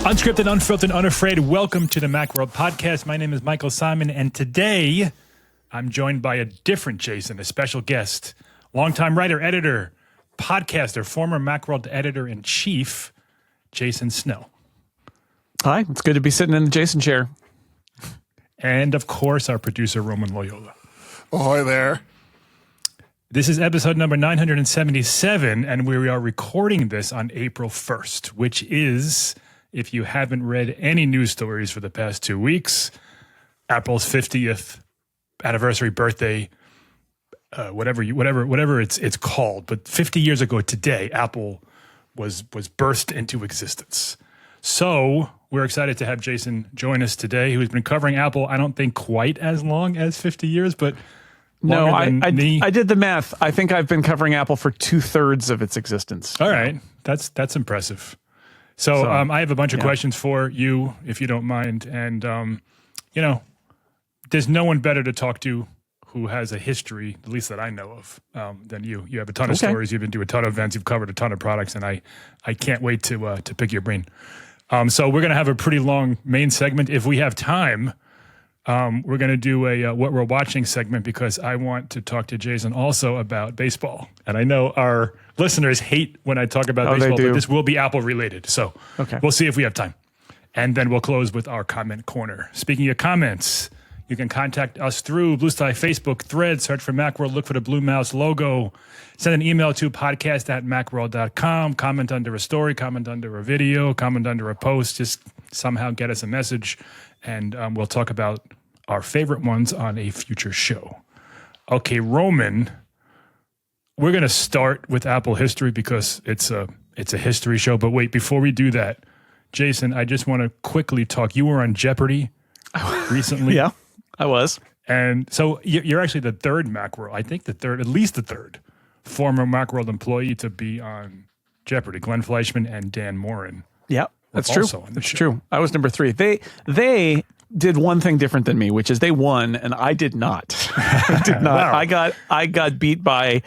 Unscripted, unfiltered, unafraid. Welcome to the Macworld podcast. My name is Michael Simon, and today I'm joined by a different Jason, a special guest, longtime writer, editor, podcaster, former Macworld editor-in-chief, Jason Snell. Hi, it's good to be sitting in the Jason chair. And, of course, our producer, Roman Loyola. Ahoy there. This is episode number 977, and we are recording this on April 1st, which is, if you haven't read any news stories for the past 2 weeks, Apple's 50th anniversary birthday, whatever it's called. But 50 years ago today, Apple was birthed into existence. So we're excited to have Jason join us today, who's been covering Apple, I don't think quite as long as 50 years, but no, I did the math. I think I've been covering Apple for 2/3 of its existence. All right. That's impressive. So I have a bunch of questions for you, if you don't mind. And, there's no one better to talk to who has a history, at least that I know of, than you. You have a ton of stories. You've been to a ton of events. You've covered a ton of products. And I can't wait to pick your brain. So we're going to have a pretty long main segment. If we have time, we're going to do a what we're watching segment because I want to talk to Jason also about baseball. And I know our listeners hate when I talk about baseball, but this will be Apple related. So we'll see if we have time. And then we'll close with our comment corner. Speaking of comments, you can contact us through Blue Sky, Facebook, Threads, search for Macworld, look for the Blue Mouse logo, send an email to podcast@macworld.com, comment under a story, comment under a video, comment under a post, just somehow get us a message, and we'll talk about our favorite ones on a future show. Okay, Roman, we're going to start with Apple history because it's a history show. But wait, before we do that, Jason, I just want to quickly talk. You were on Jeopardy recently. Yeah, I was. And so you're actually the third Macworld, I think at least the third former Macworld employee to be on Jeopardy. Glenn Fleischman and Dan Morin. Yeah, that's true. That's true. I was number 3. They did one thing different than me, which is they won and I did not. Wow. I got beat by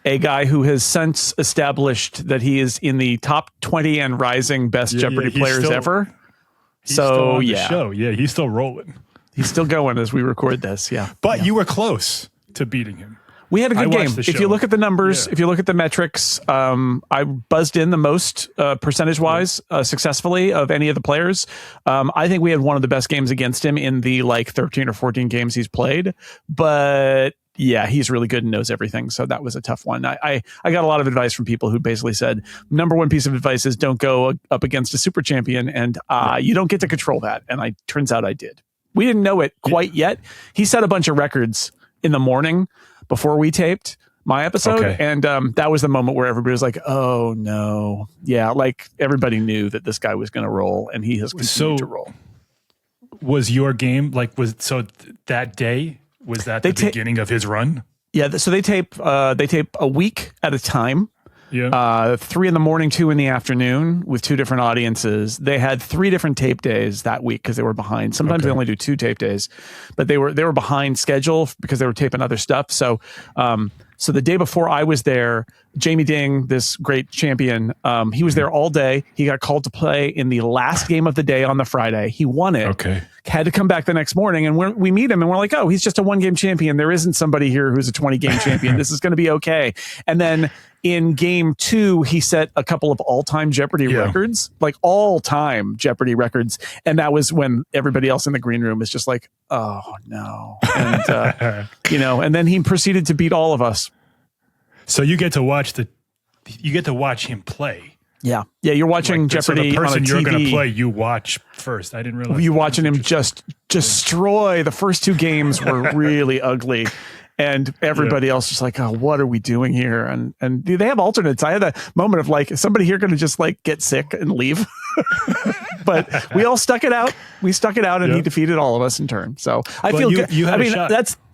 a guy who has since established that he is in the top 20 and rising best Jeopardy players ever. He's still on the show. Yeah, he's still rolling. He's still going as we record this. Yeah. But you were close to beating him. We had a good game. If you look at the numbers, if you look at the metrics, I buzzed in the most percentage-wise successfully of any of the players. I think we had one of the best games against him in the 13 or 14 games he's played. But yeah, he's really good and knows everything. So that was a tough one. I got a lot of advice from people who basically said, number one piece of advice is don't go up against a super champion. And you don't get to control that. And turns out I did. We didn't know it quite yet. He set a bunch of records in the morning before we taped my episode. Okay. And that was the moment where everybody was like, oh no. Yeah. Everybody knew that this guy was going to roll and he has continued to roll. Was your game that day, was that the beginning of his run? Yeah. So they tape a week at a time. Yeah. 3 in the morning, 2 in the afternoon with 2 different audiences. They had 3 different tape days that week because they were behind. Sometimes they only do 2 tape days, but they were behind schedule because they were taping other stuff. So the day before I was there, Jamie Ding, this great champion, he was there all day. He got called to play in the last game of the day on the Friday. He won it. Okay. Had to come back the next morning, and we meet him, and we're like, oh, he's just a 1-game champion. There isn't somebody here who's a 20-game champion. This is going to be okay. And then in game 2, he set a couple of all-time Jeopardy records, all-time Jeopardy records. And that was when everybody else in the green room is just like, oh, no. And, and then he proceeded to beat all of us. So you get to watch him play. Yeah. Yeah, you're watching Jeopardy so the person on a you're TV. going to play, you watch first. I didn't realize. You watching him just destroy. The first 2 games were really ugly. And everybody else was like, oh, what are we doing here? And they have alternates. I had a moment of is somebody here going to just get sick and leave? But we all stuck it out. We stuck it out and he defeated all of us in turn. So I feel good.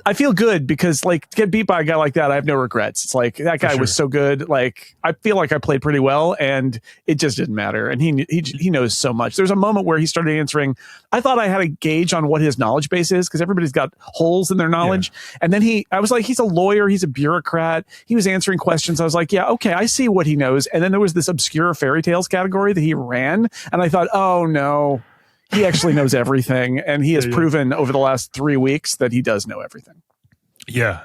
I feel good because to get beat by a guy like that, I have no regrets. It's that guy was so good. I feel like I played pretty well and it just didn't matter. And he knows so much. There's a moment where he started answering. I thought I had a gauge on what his knowledge base is because everybody's got holes in their knowledge. Yeah. And then I was like, he's a lawyer. He's a bureaucrat. He was answering questions. I was like, yeah, okay, I see what he knows. And then there was this obscure fairy tales category that he ran. And I thought, oh no, he actually knows everything. And he has proven over the last 3 weeks that he does know everything. Yeah.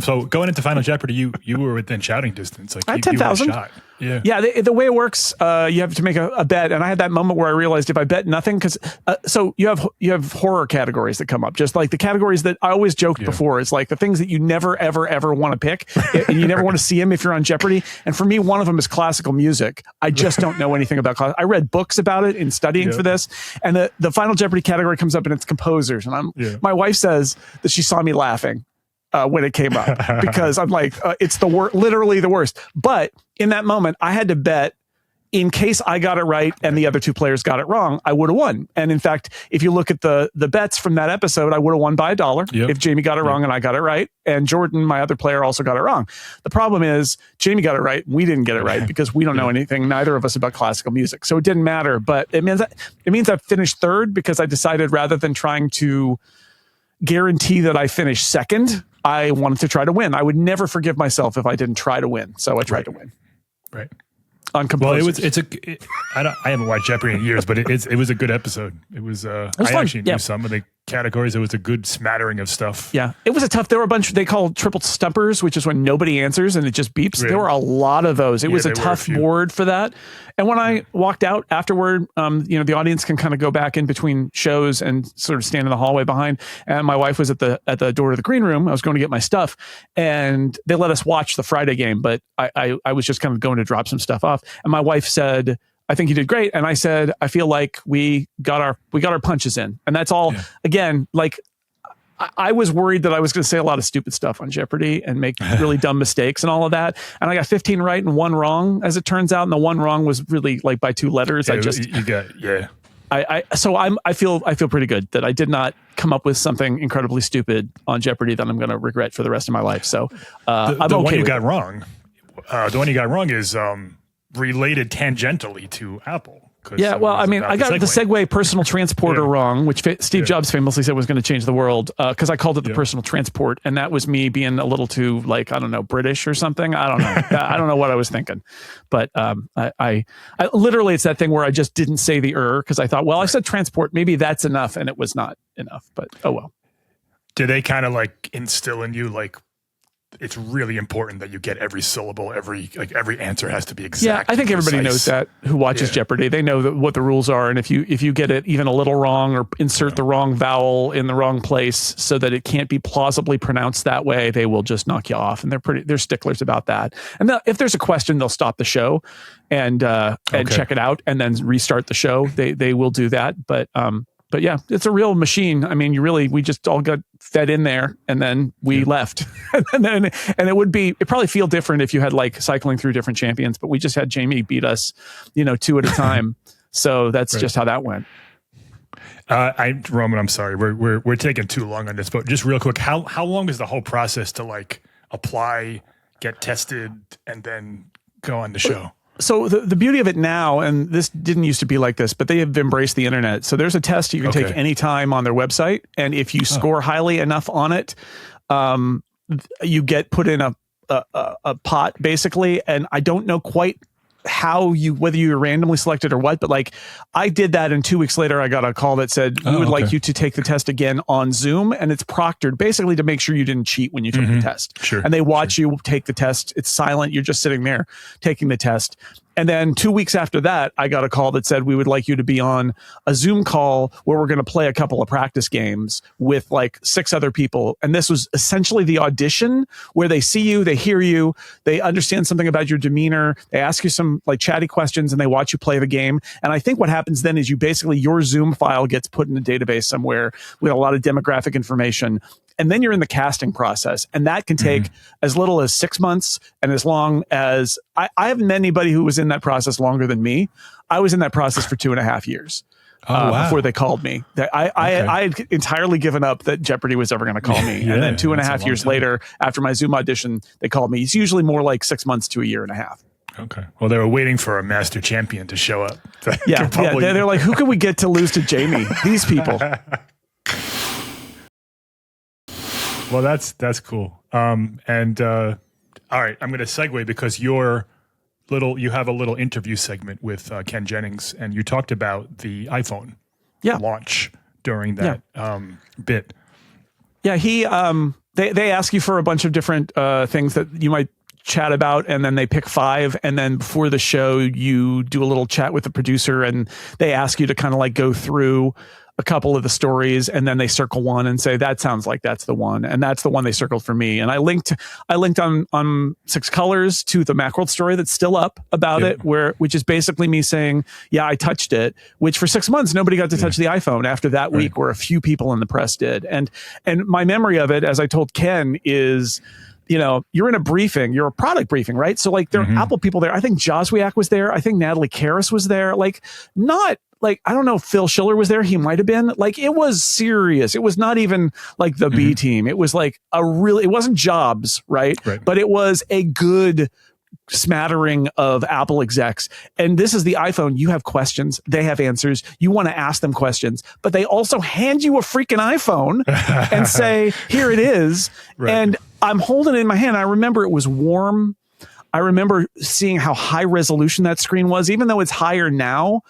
So going into Final Jeopardy, you were within shouting distance. Like I had 10,000. Yeah. Yeah. The way it works, you have to make a bet, and I had that moment where I realized if I bet nothing, because so you have horror categories that come up, just like the categories that I always joked before. It's like the things that you never ever want to pick, and you never want to see them if you're on Jeopardy. And for me, one of them is classical music. I just don't know anything about classical. I read books about it in studying for this, and the Final Jeopardy category comes up, and it's composers, and my wife says that she saw me laughing when it came up, because I'm like, it's literally the worst. But in that moment, I had to bet in case I got it right and the other two players got it wrong, I would have won. And in fact, if you look at the bets from that episode, I would have won by $1 if Jamie got it wrong and I got it right. And Jordan, my other player, also got it wrong. The problem is Jamie got it right. We didn't get it right because we don't know anything, neither of us, about classical music. So it didn't matter. But it means I finished third, because I decided rather than trying to guarantee that I finish second, I wanted to try to win. I would never forgive myself if I didn't try to win. So I tried to win. Right. On composers. Well, I haven't watched Jeopardy in years, but it was a good episode. It was I fun. actually knew some of the categories. It was a good smattering of stuff. Yeah. It was there were a bunch, they call triple stumpers, which is when nobody answers and it just beeps. Really? There were a lot of those. It was a tough board for that. And when I walked out afterward, the audience can kind of go back in between shows and sort of stand in the hallway behind. And my wife was at the door of the green room. I was going to get my stuff, and they let us watch the Friday game, but I was just kind of going to drop some stuff off. And my wife said, I think you did great. And I said, I feel like we got our punches in. And that's all. Again, like, I was worried that I was going to say a lot of stupid stuff on Jeopardy and make really dumb mistakes and all of that. And I got 15 right and 1 wrong, as it turns out. And the 1 wrong was really like by 2 letters. I feel pretty good that I did not come up with something incredibly stupid on Jeopardy that I'm going to regret for the rest of my life. So I'm okay. The one you got wrong is related tangentially to Apple. Yeah, well, I mean, I got the Segway personal transporter wrong, which Steve Jobs famously said was going to change the world, because I called it the personal transport, and that was me being a little too, like, I don't know, British or something. I don't know. I don't know what I was thinking, but I literally, it's that thing where I just didn't say the because I thought, well, I said transport, maybe that's enough, and it was not enough. But oh well. Do they kind of like instill in you like, it's really important that you get every syllable, every answer has to be exact? Yeah, I think everybody knows that who watches Jeopardy. They know what the rules are, and if you get it even a little wrong or insert the wrong vowel in the wrong place so that it can't be plausibly pronounced that way, they will just knock you off, and they're sticklers about that. And if there's a question, they'll stop the show and check it out and then restart the show. They will do that, but yeah, it's a real machine. I mean, we just all got fed in there, and then we left. and it'd probably feel different if you had like cycling through different champions, but we just had Jamie beat us, 2 at a time. So that's just how that went. Roman, I'm sorry, we're taking too long on this, but just real quick, how long is the whole process to like apply, get tested, and then go on the show? So the beauty of it now, and this didn't used to be like this, but they have embraced the internet. So there's a test you can take anytime on their website. And if you score highly enough on it, you get put in a pot basically. And I don't know quite whether you were randomly selected or what, but like I did that, and 2 weeks later I got a call that said, we would like you to take the test again on Zoom, and it's proctored basically to make sure you didn't cheat when you took the test. Sure. And they watch you take the test. It's silent. You're just sitting there taking the test. And then 2 weeks after that, I got a call that said, we would like you to be on a Zoom call where we're going to play a couple of practice games with like 6 other people. And this was essentially the audition where they see you, they hear you, they understand something about your demeanor, they ask you some like chatty questions, and they watch you play the game. And I think what happens then is your Zoom file gets put in a database somewhere with a lot of demographic information. And then you're in the casting process, and that can take as little as 6 months and as long as I haven't met anybody who was in that process longer than me. I was in that process for 2.5 years before they called me. I had entirely given up that Jeopardy was ever going to call me. And then 2.5 years later, after my Zoom audition, they called me. It's usually more like 6 months to a year and a half. Okay. Well, they were waiting for a master champion to show up. They're like, who can we get to lose to Jamie? These people. Well, that's cool. All right, I'm going to segue because your you have a little interview segment with Ken Jennings, and you talked about the iPhone launch during that bit. Yeah, they ask you for a bunch of different things that you might chat about, and then they pick 5, and then before the show you do a little chat with the producer, and they ask you to kind of like go through a couple of the stories, and then they circle one and say that sounds like that's the one, and that's the one they circled for me. And I linked on 6 Colors to the Macworld story that's still up about it, which is basically me saying, yeah, I touched it, which for 6 months nobody got to touch the iPhone after that week, where a few people in the press did. And my memory of it, as I told Ken, is, you know, you're in a briefing, you're a product briefing, right? So like there are Apple people there. I think Joswiak was there. I think Natalie Karras was there. Like, not like, I don't know if Phil Schiller was there. He might've been. Like, it was serious. It was not even like the B team. It was like it wasn't Jobs, right? But it was a good smattering of Apple execs. And this is the iPhone. You have questions, they have answers, you want to ask them questions, but they also hand you a freaking iPhone and say, here it is. And I'm holding it in my hand. I remember it was warm. I remember seeing how high resolution that screen was, even though it's higher now.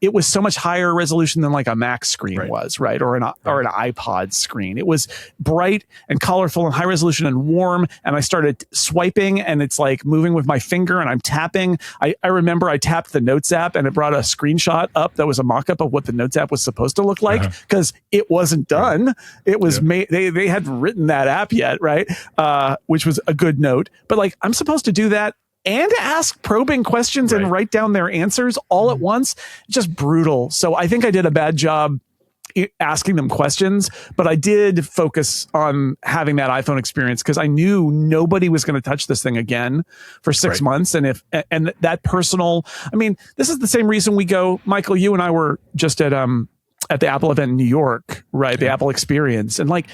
It was so much higher resolution than like a Mac screen was, right? Or an iPod screen. It was bright and colorful and high resolution and warm. And I started swiping, and it's like moving with my finger, and I'm tapping. I remember I tapped the Notes app, and it brought a screenshot up that was a mock-up of what the Notes app was supposed to look like, because it wasn't done. It was made. They hadn't written that app yet, right? Which was a good note. But like, I'm supposed to do that and ask probing questions and write down their answers all at once. Just brutal. So I think I did a bad job asking them questions, but I did focus on having that iPhone experience, because I knew nobody was going to touch this thing again for 6 months. And that personal, I mean, this is the same reason we go, Michael, you and I were just at the Apple event in New York, right? The Apple experience. And like,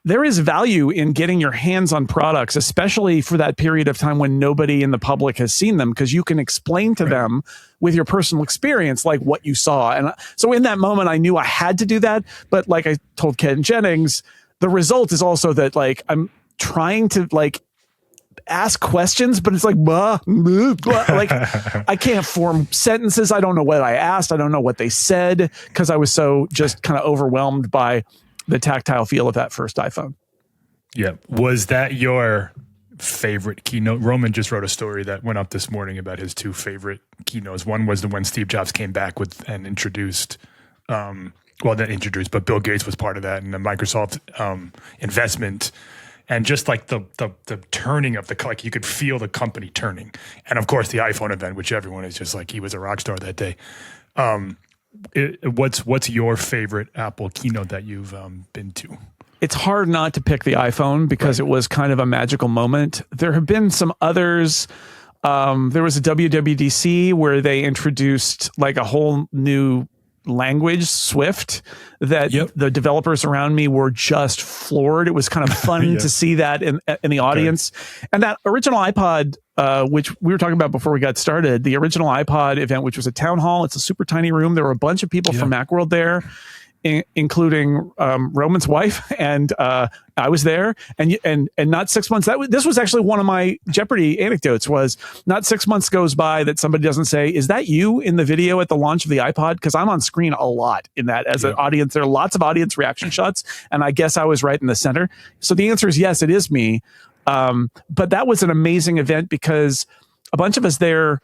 there is value in getting your hands on products, especially for that period of time when nobody in the public has seen them, because you can explain to them with your personal experience, like what you saw. And so in that moment, I knew I had to do that. But like I told Ken Jennings, the result is also that like, I'm trying to like ask questions, but it's like, like I can't form sentences. I don't know what I asked. I don't know what they said, because I was so just kind of overwhelmed by the tactile feel of that first iPhone. Yeah. Was that your favorite keynote? Roman just wrote a story that went up this morning about his 2 favorite keynotes. One was the when Steve Jobs came back with and introduced, but Bill Gates was part of that, and the Microsoft investment, and just like the turning of like you could feel the company turning. And of course the iPhone event, which everyone is just like, he was a rock star that day. What's your favorite Apple keynote that you've been to? It's hard not to pick the iPhone, because it was kind of a magical moment. There have been some others. There was a WWDC where they introduced like a whole new language, Swift, that the developers around me were just floored. It was kind of fun to see that in the audience. And that original iPod, which we were talking about before we got started, the original iPod event, which was a town hall. It's a super tiny room. There were a bunch of people from Macworld there, including Roman's wife, and I was there. And not 6 months. This was actually one of my Jeopardy anecdotes. Was not 6 months goes by that somebody doesn't say, "Is that you in the video at the launch of the iPod?" Because I'm on screen a lot in that as an audience. There are lots of audience reaction shots, and I guess I was right in the center. So the answer is yes, it is me. But that was an amazing event, because a bunch of us there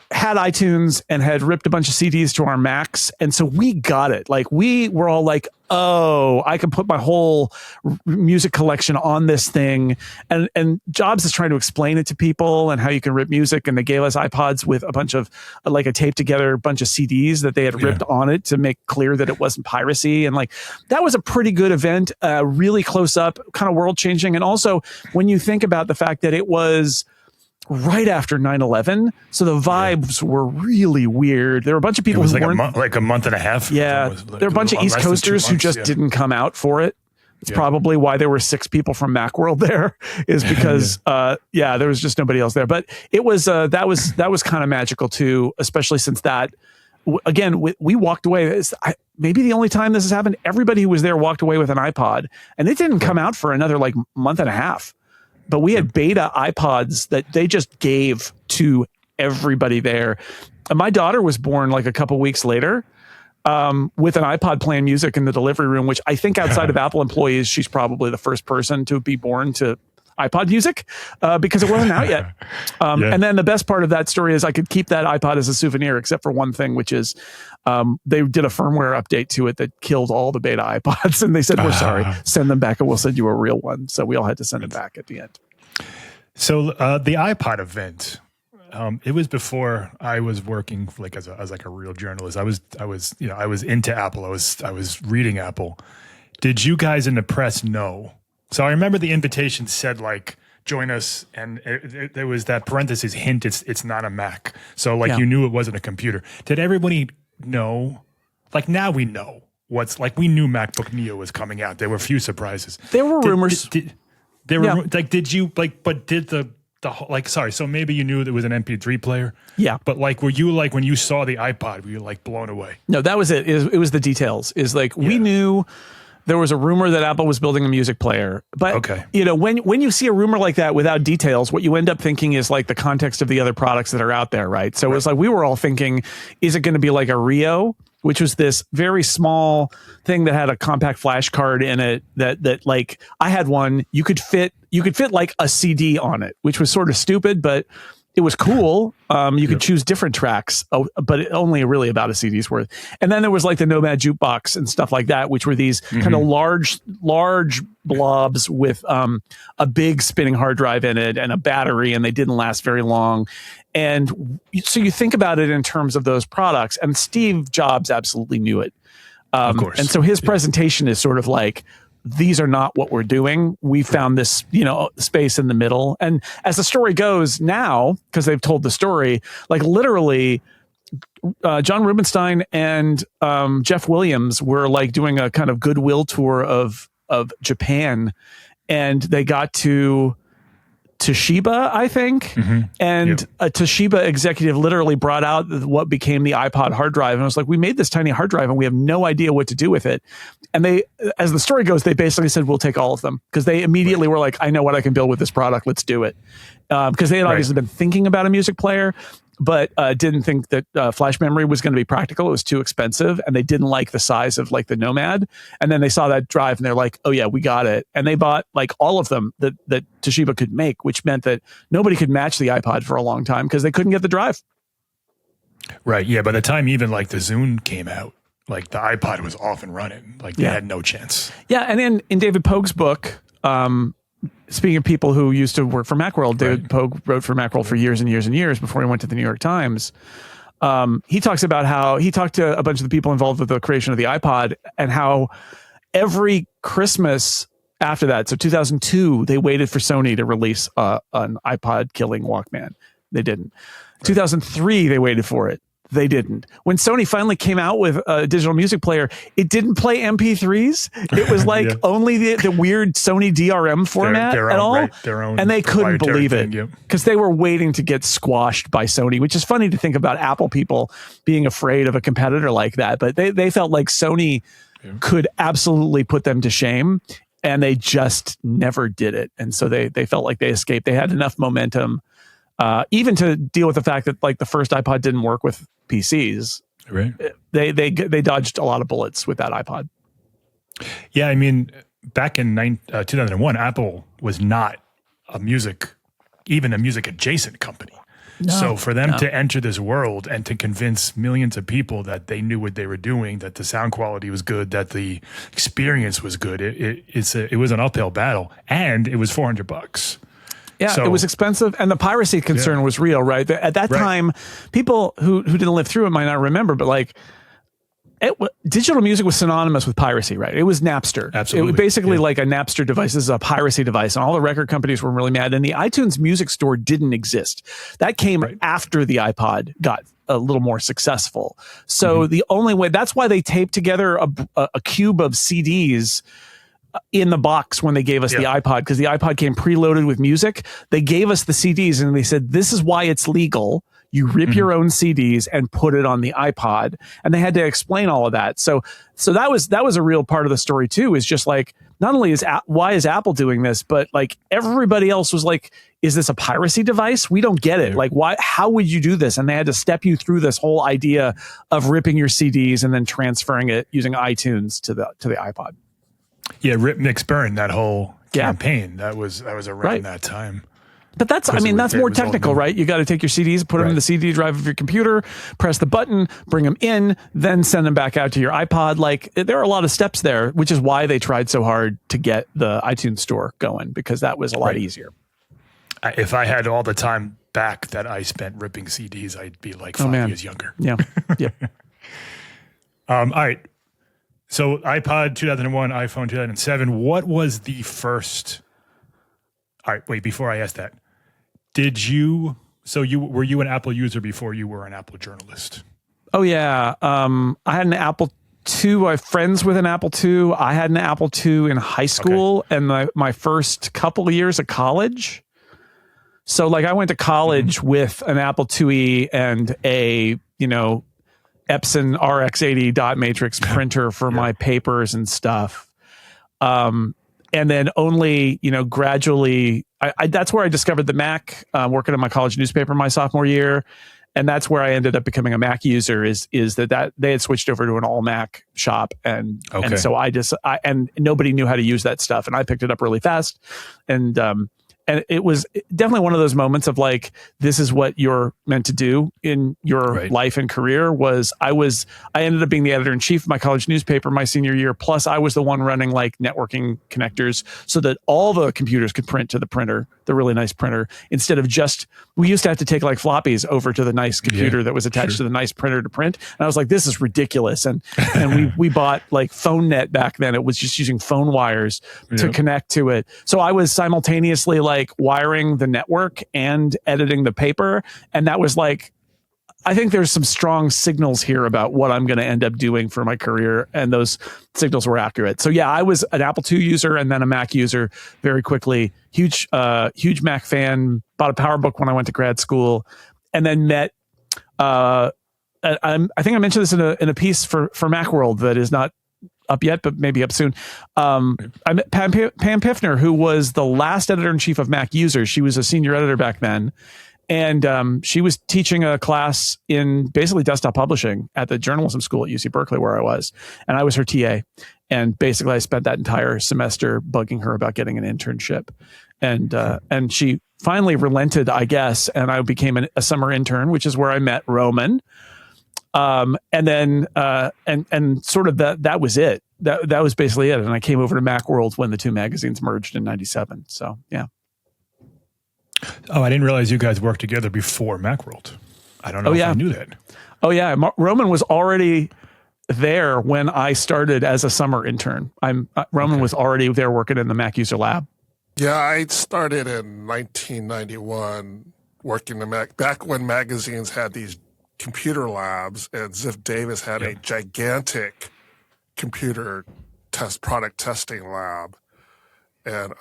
had iTunes and had ripped a bunch of CDs to our Macs. And so we got it. Like, we were all like, oh, I can put my whole music collection on this thing. And Jobs is trying to explain it to people and how you can rip music. And they gave us iPods with a bunch of, like, a taped together bunch of CDs that they had ripped on it to make clear that it wasn't piracy. And like, that was a pretty good event, really close up, kind of world changing. And also when you think about the fact that it was right after 9/11, so the vibes were really weird. There were a bunch of people who weren't like a month and a half. Yeah, there were a bunch of East Coasters who just didn't come out for it. It's probably why there were 6 people from Macworld there, is because there was just nobody else there. But it was that was kind of magical too, especially since that. Again, we walked away. Maybe the only time this has happened. Everybody who was there walked away with an iPod, and it didn't come out for another like month and a half. But we had beta iPods that they just gave to everybody there. And my daughter was born like a couple weeks later with an iPod playing music in the delivery room, which I think outside of Apple employees, she's probably the first person to be born to iPod music because it wasn't out yet. And then the best part of that story is I could keep that iPod as a souvenir, except for one thing, which is they did a firmware update to it that killed all the beta iPods. And they said, we're sorry, send them back and we'll send you a real one. So we all had to send it back at the end. So the iPod event, it was before I was working like as a real journalist. I was into Apple. I was reading Apple. Did you guys in the press know? So I remember the invitation said like join us, and there was that parenthesis hint. It's not a Mac. So like you knew it wasn't a computer. Did everybody know? Like now we know we knew MacBook Neo was coming out. There were a few surprises. There were rumors. There were like did you like? But did the like, sorry, so maybe you knew there was an MP3 player. Yeah. But like, were you like, when you saw the iPod, were you like blown away? No, that was it. It was the details. Is like, we knew there was a rumor that Apple was building a music player. But, you know, when you see a rumor like that without details, what you end up thinking is like the context of the other products that are out there, right? So it was like, we were all thinking, is it going to be like a Rio, which was this very small thing that had a compact flash card in it that like, I had one, you could fit like a CD on it, which was sort of stupid, but it was cool. You could choose different tracks, but only really about a CD's worth. And then there was like the Nomad jukebox and stuff like that, which were these kind of large blobs with a big spinning hard drive in it and a battery, and they didn't last very long. And so you think about it in terms of those products, and Steve Jobs absolutely knew it. Of course. And so his presentation is sort of like, these are not what we're doing. We found this, you know, space in the middle. And as the story goes now, because they've told the story, like literally John Rubinstein and Jeff Williams were like doing a kind of goodwill tour of Japan, and they got to Toshiba, I think. And a Toshiba executive literally brought out what became the iPod hard drive. And I was like, we made this tiny hard drive and we have no idea what to do with it. And they, as the story goes, they basically said, we'll take all of them, because they immediately were like, I know what I can build with this product. Let's do it. Because they had obviously been thinking about a music player, but didn't think that flash memory was going to be practical. It was too expensive, and they didn't like the size of like the Nomad. And then they saw that drive and they're like, oh yeah, we got it. And they bought like all of them that Toshiba could make, which meant that nobody could match the iPod for a long time because they couldn't get the drive. Right. Yeah. By the time even like the Zune came out, like the iPod was off and running. Like they had no chance. Yeah. And in David Pogue's book, speaking of people who used to work for Macworld, David Pogue wrote for Macworld for years and years and years before he went to the New York Times. He talks about how he talked to a bunch of the people involved with the creation of the iPod, and how every Christmas after that, so 2002, they waited for Sony to release an iPod killing Walkman. They didn't. 2003, they waited for it. They didn't. When Sony finally came out with a digital music player, it didn't play MP3s. It was like only the weird Sony DRM format their at own, all. right, their own, and they couldn't believe it because they were waiting to get squashed by Sony, which is funny to think about Apple people being afraid of a competitor like that. But they felt like Sony could absolutely put them to shame, and they just never did it. And so they felt like they escaped. They had enough momentum even to deal with the fact that like the first iPod didn't work with PCs. Right. They dodged a lot of bullets with that iPod. Yeah, I mean, back in 2001, Apple was not even a music adjacent company. No, so for them to enter this world and to convince millions of people that they knew what they were doing, that the sound quality was good, that the experience was good, it was an uphill battle, and it was $400. Yeah, so, it was expensive, and the piracy concern was real, right? At that time, people who didn't live through it might not remember, but like, digital music was synonymous with piracy, right? It was Napster. Absolutely. It was basically like a Napster device. This is a piracy device, and all the record companies were really mad, and the iTunes Music Store didn't exist. That came after the iPod got a little more successful. So the only way, that's why they taped together a cube of CDs in the box when they gave us the iPod, because the iPod came preloaded with music. They gave us the CDs and they said, this is why it's legal. You rip your own CDs and put it on the iPod. And they had to explain all of that. So that was a real part of the story too, is just like, not only why is Apple doing this, but like everybody else was like, is this a piracy device? We don't get it. Like, why? How would you do this? And they had to step you through this whole idea of ripping your CDs and then transferring it using iTunes to the iPod. Yeah, rip, mix, burn. That whole campaign that was around that time. But that's more technical, right? You got to take your CDs, put them in the CD drive of your computer, press the button, bring them in, then send them back out to your iPod. Like, there are a lot of steps there, which is why they tried so hard to get the iTunes store going, because that was a lot easier. If I had all the time back that I spent ripping CDs, I'd be like 5 years younger. Yeah. Yeah. All right. So iPod 2001, iPhone 2007. What was the first? All right, wait. Before I ask that, were you an Apple user before you were an Apple journalist? Oh yeah. I had an Apple II. I have friends with an Apple II. I had an Apple II in high school and my first couple of years of college. So like I went to college with an Apple IIe and a, Epson RX80 dot matrix printer for my papers and stuff. And then only, gradually, that's where I discovered the Mac, working at my college newspaper my sophomore year. And that's where I ended up becoming a Mac user is that they had switched over to an all Mac shop. And so and nobody knew how to use that stuff. And I picked it up really fast. And it was definitely one of those moments of like, this is what you're meant to do in your life and career. I ended up being the editor in chief of my college newspaper my senior year. Plus I was the one running like networking connectors so that all the computers could print to the printer, the really nice printer, instead of we used to have to take like floppies over to the nice computer that was attached to the nice printer to print. And I was like, this is ridiculous. And we bought like PhoneNet back then. It was just using phone wires to connect to it. So I was simultaneously like wiring the network and editing the paper. And that was like, I think there's some strong signals here about what I'm going to end up doing for my career. And those signals were accurate. So yeah, I was an Apple II user and then a Mac user very quickly. Huge Mac fan, bought a PowerBook when I went to grad school, and then met, I think I mentioned this in a piece for Macworld that is not up yet, but maybe up soon. I met Pam Piffner, who was the last editor-in-chief of MacUser. She was a senior editor back then. And she was teaching a class in basically desktop publishing at the journalism school at UC Berkeley, where I was. And I was her TA. And basically, I spent that entire semester bugging her about getting an internship. And she finally relented, I guess, and I became a summer intern, which is where I met Roman. And then sort of that was it. That was basically it. And I came over to Macworld when the two magazines merged in 97. So, yeah. Oh, I didn't realize you guys worked together before Macworld. I don't know if I knew that. Oh, yeah. Roman was already there when I started as a summer intern. Roman was already there working in the MacUser lab. Yeah, I started in 1991 working back when magazines had these computer labs, and Ziff Davis had a gigantic computer product testing lab. And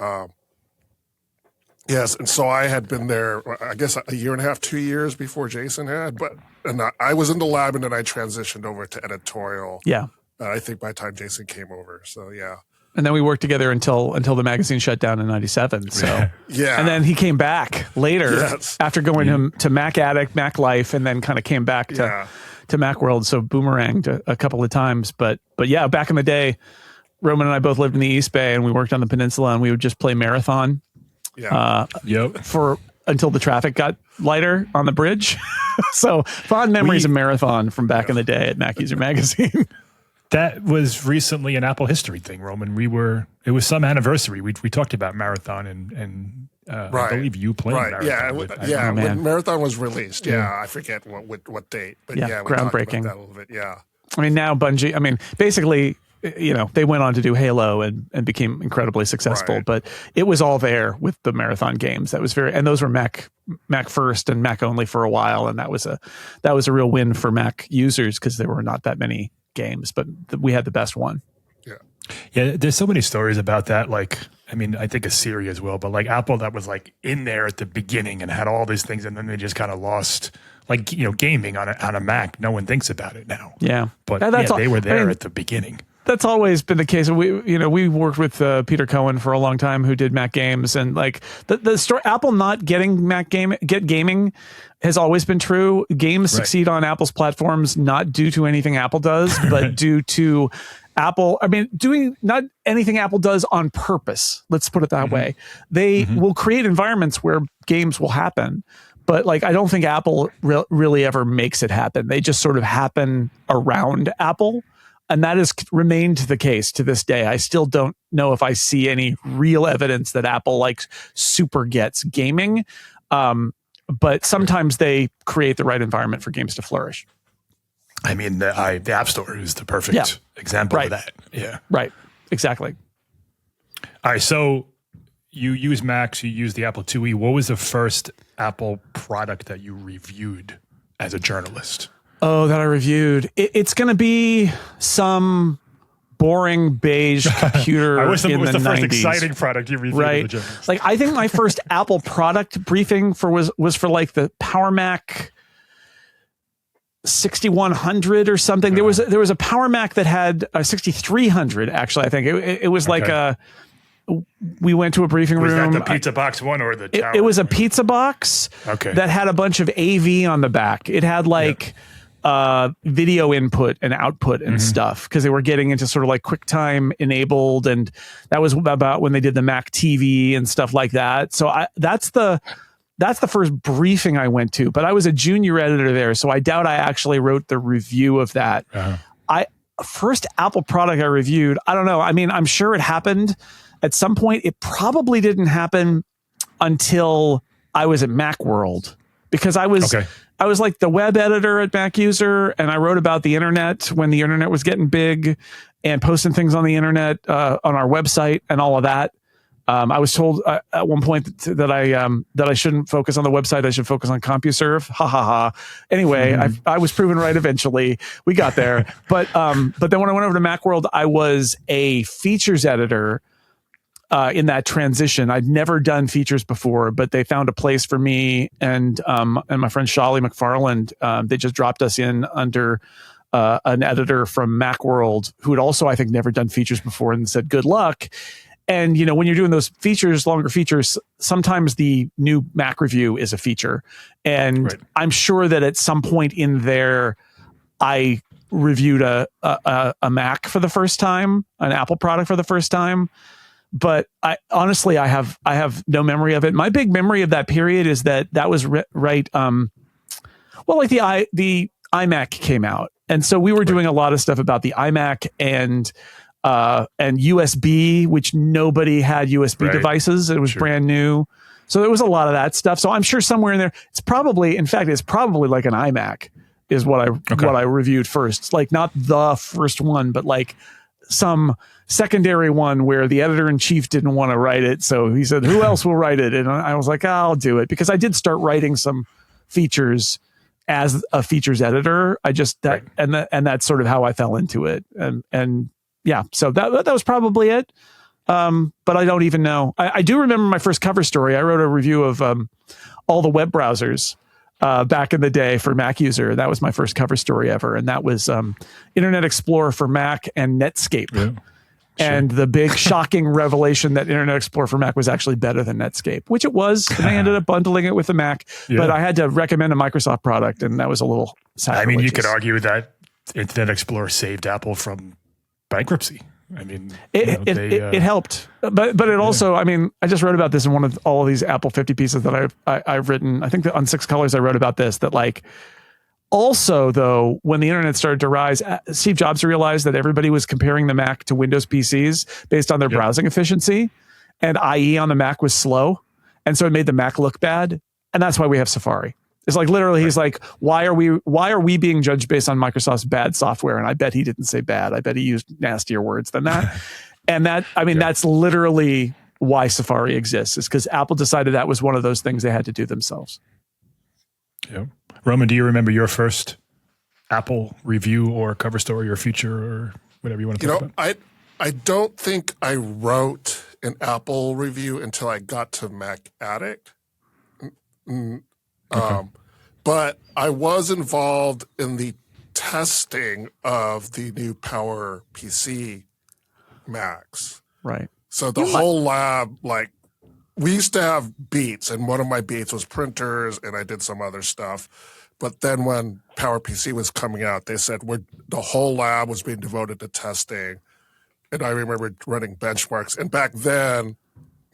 yes, and so I had been there, I guess, a year and a half, 2 years before Jason had. And I was in the lab, and then I transitioned over to editorial. Yeah, I think by the time Jason came over. So yeah. And then we worked together until the magazine shut down in 97. So yeah. And then he came back later after going to Mac Addict, Mac Life, and then kind of came back to Macworld. So boomeranged a couple of times. But yeah, back in the day, Roman and I both lived in the East Bay, and we worked on the peninsula, and we would just play Marathon. Yeah. Until the traffic got lighter on the bridge. So fond memories of Marathon from back in the day at MacUser magazine. That was recently an Apple history thing, Roman. It was some anniversary. We talked about Marathon and I believe you played Marathon. When Marathon was released. Yeah, I forget what date. But we groundbreaking. Talked about that a little bit. Yeah. I mean, now Bungie, basically, they went on to do Halo and became incredibly successful, but it was all there with the Marathon games. That was and those were Mac first and Mac only for a while. And that was a real win for Mac users because there were not that many games, but we had the best one. Yeah. There's so many stories about that. Like, I think a Siri as well, but like Apple that was like in there at the beginning and had all these things. And then they just kind of lost, gaming on a Mac. No one thinks about it now. Yeah. But they were there at the beginning. that's always been the case. We worked with Peter Cohen for a long time, who did Mac games, and like the story, Apple not getting gaming has always been true. Games succeed on Apple's platforms not due to anything Apple does, but due to Apple. I mean, doing not anything Apple does on purpose. Let's put it that way. They will create environments where games will happen. But like, I don't think Apple really ever makes it happen. They just sort of happen around Apple. And that has remained the case to this day. I still don't know if I see any real evidence that Apple like super gets gaming. But sometimes they create the right environment for games to flourish. I mean, the App Store is the perfect example of that. Yeah. Right. Exactly. All right. So you use Macs, you use the Apple IIe. What was the first Apple product that you reviewed as a journalist? Oh, that I reviewed. It's going to be some boring beige computer I wish it was the 90s. first exciting product you reviewed as a journalist. Like, I think my first Apple product briefing was for like the Power Mac 6100 or something. There was a Power Mac that had a 6300. Actually, I think it was like we went to a briefing room. Was that the pizza box one or the tower? It was a pizza box that had a bunch of AV on the back. It had like video input and output and stuff, because they were getting into sort of like QuickTime enabled, and that was about when they did the Mac TV and stuff like that. So that's the first briefing I went to, but I was a junior editor there, so I doubt I actually wrote the review of that. First Apple product I reviewed, I don't know. I mean, I'm sure it happened at some point. It probably didn't happen until I was at Macworld, because I was like the web editor at MacUser, and I wrote about the internet when the internet was getting big, and posting things on the internet on our website and all of that. I was told at one point that I shouldn't focus on the website. I should focus on CompuServe. Ha ha ha. Anyway, I was proven right eventually. We got there. But then when I went over to Macworld, I was a features editor in that transition. I'd never done features before, but they found a place for me and my friend Shali McFarland. They just dropped us in under an editor from Macworld who had also, I think, never done features before, and said, good luck. And, when you're doing those features, longer features, sometimes the new Mac review is a feature. And I'm sure that at some point in there, I reviewed a Mac for the first time, an Apple product for the first time. But I honestly have no memory of it. My big memory of that period is that was right. Well, like the iMac came out. And so we were doing a lot of stuff about the iMac and USB, which nobody had USB devices. It was brand new. So there was a lot of that stuff. So I'm sure somewhere in there, it's probably like an iMac is what I reviewed first. It's like not the first one, but like some secondary one where the editor-in-chief didn't want to write it. So he said, who else will write it? And I was like, I'll do it, because I did start writing some features as a features editor. And that's sort of how I fell into it. And yeah, so that was probably it. But I don't even know. I do remember my first cover story. I wrote a review of all the web browsers back in the day for MacUser. That was my first cover story ever. And that was Internet Explorer for Mac and Netscape. Yeah, and the big shocking revelation that Internet Explorer for Mac was actually better than Netscape, which it was. And I ended up bundling it with the Mac. Yeah. But I had to recommend a Microsoft product, and that was a little sacrilegious. I mean, you could argue that Internet Explorer saved Apple from bankruptcy. I mean, it helped, but it also, I mean, I just wrote about this in one of all of these Apple 50 pieces that I've written. I think that on 6 Colors I wrote about this, that like, also though, when the internet started to rise, Steve Jobs realized that everybody was comparing the Mac to Windows PCs based on their browsing efficiency, and IE on the Mac was slow, and so it made the Mac look bad, and that's why we have Safari. It's like literally, he's like, why are we being judged based on Microsoft's bad software? And I bet he didn't say bad. I bet he used nastier words than that. And that, I mean, that's literally why Safari exists, is because Apple decided that was one of those things they had to do themselves. Yeah. Roman, do you remember your first Apple review or cover story or feature or whatever you want to talk about? I don't think I wrote an Apple review until I got to Mac Addict. But I was involved in the testing of the new Power PC Macs. Right. So the whole lab, like, we used to have beats, and one of my beats was printers, and I did some other stuff. But then when PowerPC was coming out, they said the whole lab was being devoted to testing. And I remember running benchmarks. And back then,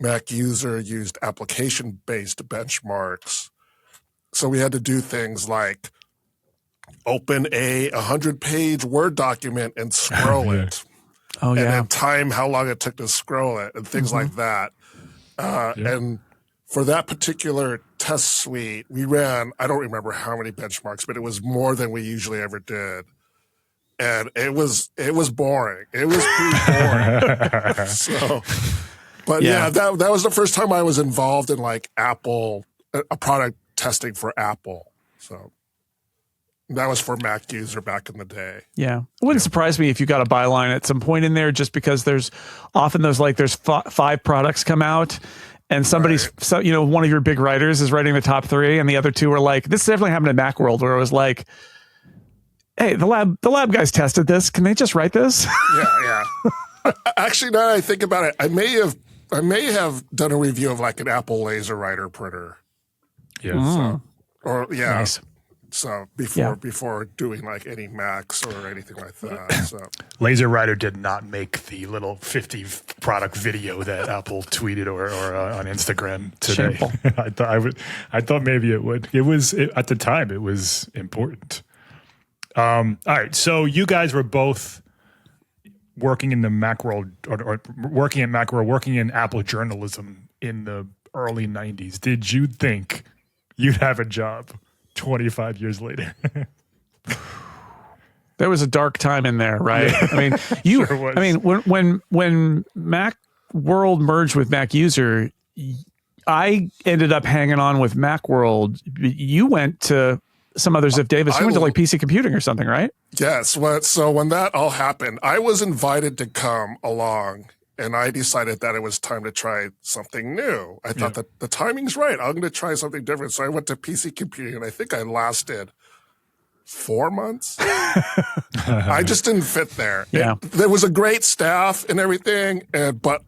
MacUser used application-based benchmarks. So we had to do things like open a 100-page Word document and scroll it. Oh, yeah. And then time how long it took to scroll it and things like that. And for that particular test suite, we ran, I don't remember how many benchmarks, but it was more than we usually ever did. And it was boring. It was pretty boring. So, but that was the first time I was involved in like Apple, a product testing for Apple. So that was for MacUser back in the day. Yeah. It wouldn't surprise me if you got a byline at some point in there, just because there's often those, like, there's 5 products come out and somebody's, one of your big writers is writing the top 3 and the other 2 are like, this definitely happened at Macworld, where it was like, hey, the lab guys tested this. Can they just write this? Yeah. Actually, now that I think about it, I may have done a review of like an Apple laser writer printer. Yeah. Nice. So before doing like any Macs or anything like that. So Laser Writer did not make the little 50 product video that Apple tweeted or on Instagram today. I thought maybe it would. At the time it was important. All right, so you guys were both working in the Macworld or working at Macworld, working in Apple journalism in the early 90s. Did you think you'd have a job 25 years later? There was a dark time in there, right? Yeah. I mean, Sure was. I mean, when Macworld merged with MacUser, I ended up hanging on with Macworld. You went to some other Ziff Davis. You went to like PC Computing or something, right? Yes. So when that all happened, I was invited to come along, and I decided that it was time to try something new. I thought that the timing's right. I'm going to try something different. So I went to PC Computing, and I think I lasted 4 months. I just didn't fit there. Yeah. There was a great staff and everything, but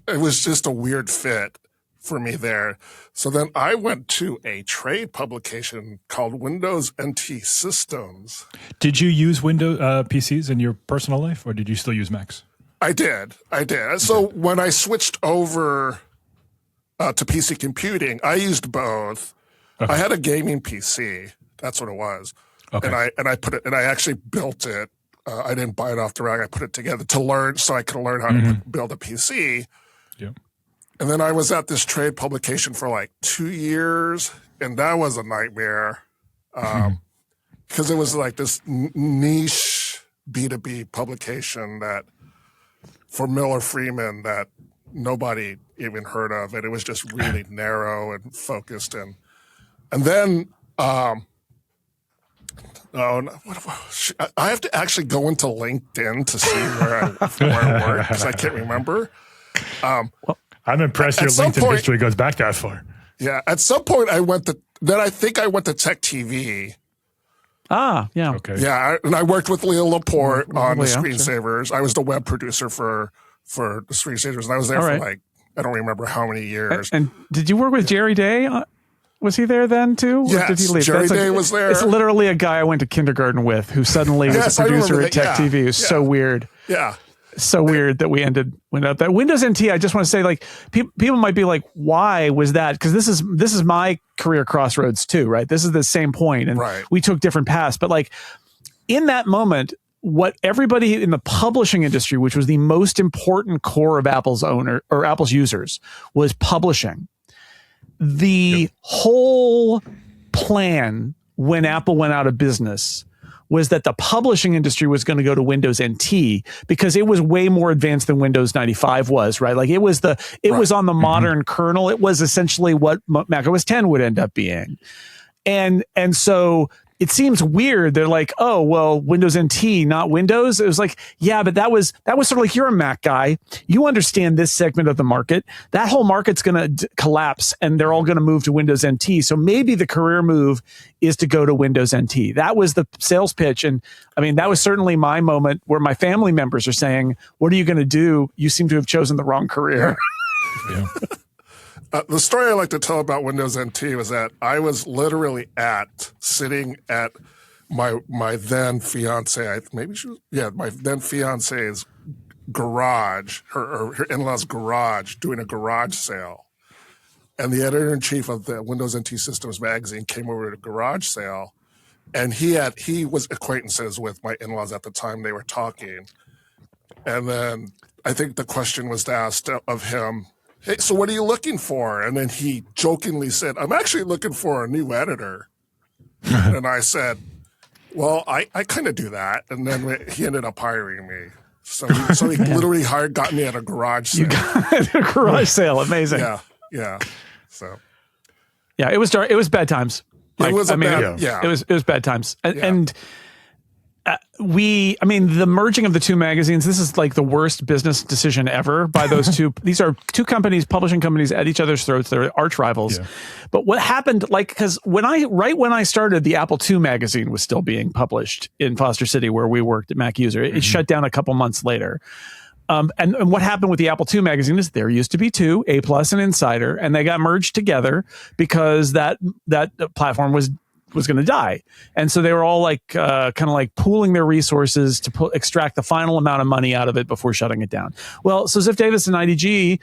it was just a weird fit for me there. So then I went to a trade publication called Windows NT Systems. Did you use Windows PCs in your personal life, or did you still use Macs? I did. So when I switched over to PC Computing, I used both. Okay. I had a gaming PC. That's what it was. Okay. And I actually built it. I didn't buy it off the rack. I put it together to learn, so I could learn how to build a PC. Yeah. And then I was at this trade publication for like 2 years, and that was a nightmare because it was like this niche B2B publication that for Miller Freeman that nobody even heard of, and it was just really narrow and focused. And then I have to actually go into LinkedIn to see where I work because I can't remember. I'm impressed your LinkedIn history goes back that far. Yeah. At some point I went to Tech TV. Ah, yeah. Okay. Yeah. And I worked with Leo Laporte on the screensavers. I was the web producer for the screensavers. And I was there for like, I don't remember how many years. And did you work with Jerry Day? Was he there then too? Yes, or did he leave? Jerry Day was there. It's literally a guy I went to kindergarten with who suddenly was a producer at Tech TV. It was so weird. Yeah. So weird that we ended up that Windows NT. I just want to say, like, people might be like, why was that? Because this is my career crossroads too, right? This is the same point, and we took different paths. But like in that moment, what everybody in the publishing industry, which was the most important core of Apple's Apple's users, was publishing. The whole plan when Apple went out of business was that the publishing industry was going to go to Windows NT because it was way more advanced than Windows 95 was, right? Like it was on the modern kernel. It was essentially what Mac OS 10 would end up being. And so it seems weird. They're like, oh, well, Windows NT, not Windows. It was like, yeah, but that was sort of like, you're a Mac guy. You understand this segment of the market. That whole market's going to collapse and they're all going to move to Windows NT. So maybe the career move is to go to Windows NT. That was the sales pitch. And I mean, that was certainly my moment where my family members are saying, what are you going to do? You seem to have chosen the wrong career. Yeah. The story I like to tell about Windows NT was that I was literally sitting at my then fiance, my then fiance's garage, her in-laws' garage, doing a garage sale. And the editor-in-chief of the Windows NT Systems magazine came over to the garage sale, and he was acquaintances with my in-laws at the time they were talking. And then I think the question was asked of him, hey, so what are you looking for? And then he jokingly said, I'm actually looking for a new editor. And I said, well, I kind of do that. And then he ended up hiring me. So he literally got me at a garage sale. You got at a garage sale. Amazing. Yeah. So. Yeah, it was dark. It was bad times. It was It was bad times. And the merging of the two magazines, this is like the worst business decision ever by those two. These are two companies, publishing companies at each other's throats. They're arch rivals. Yeah. But what happened, because when I started, the Apple II magazine was still being published in Foster City where we worked at MacUser. It shut down a couple months later. And what happened with the Apple II magazine is there used to be two, A+ and Insider, and they got merged together because that platform was going to die. And so they were all like kind of like pooling their resources to extract the final amount of money out of it before shutting it down. Well, so Ziff Davis and IDG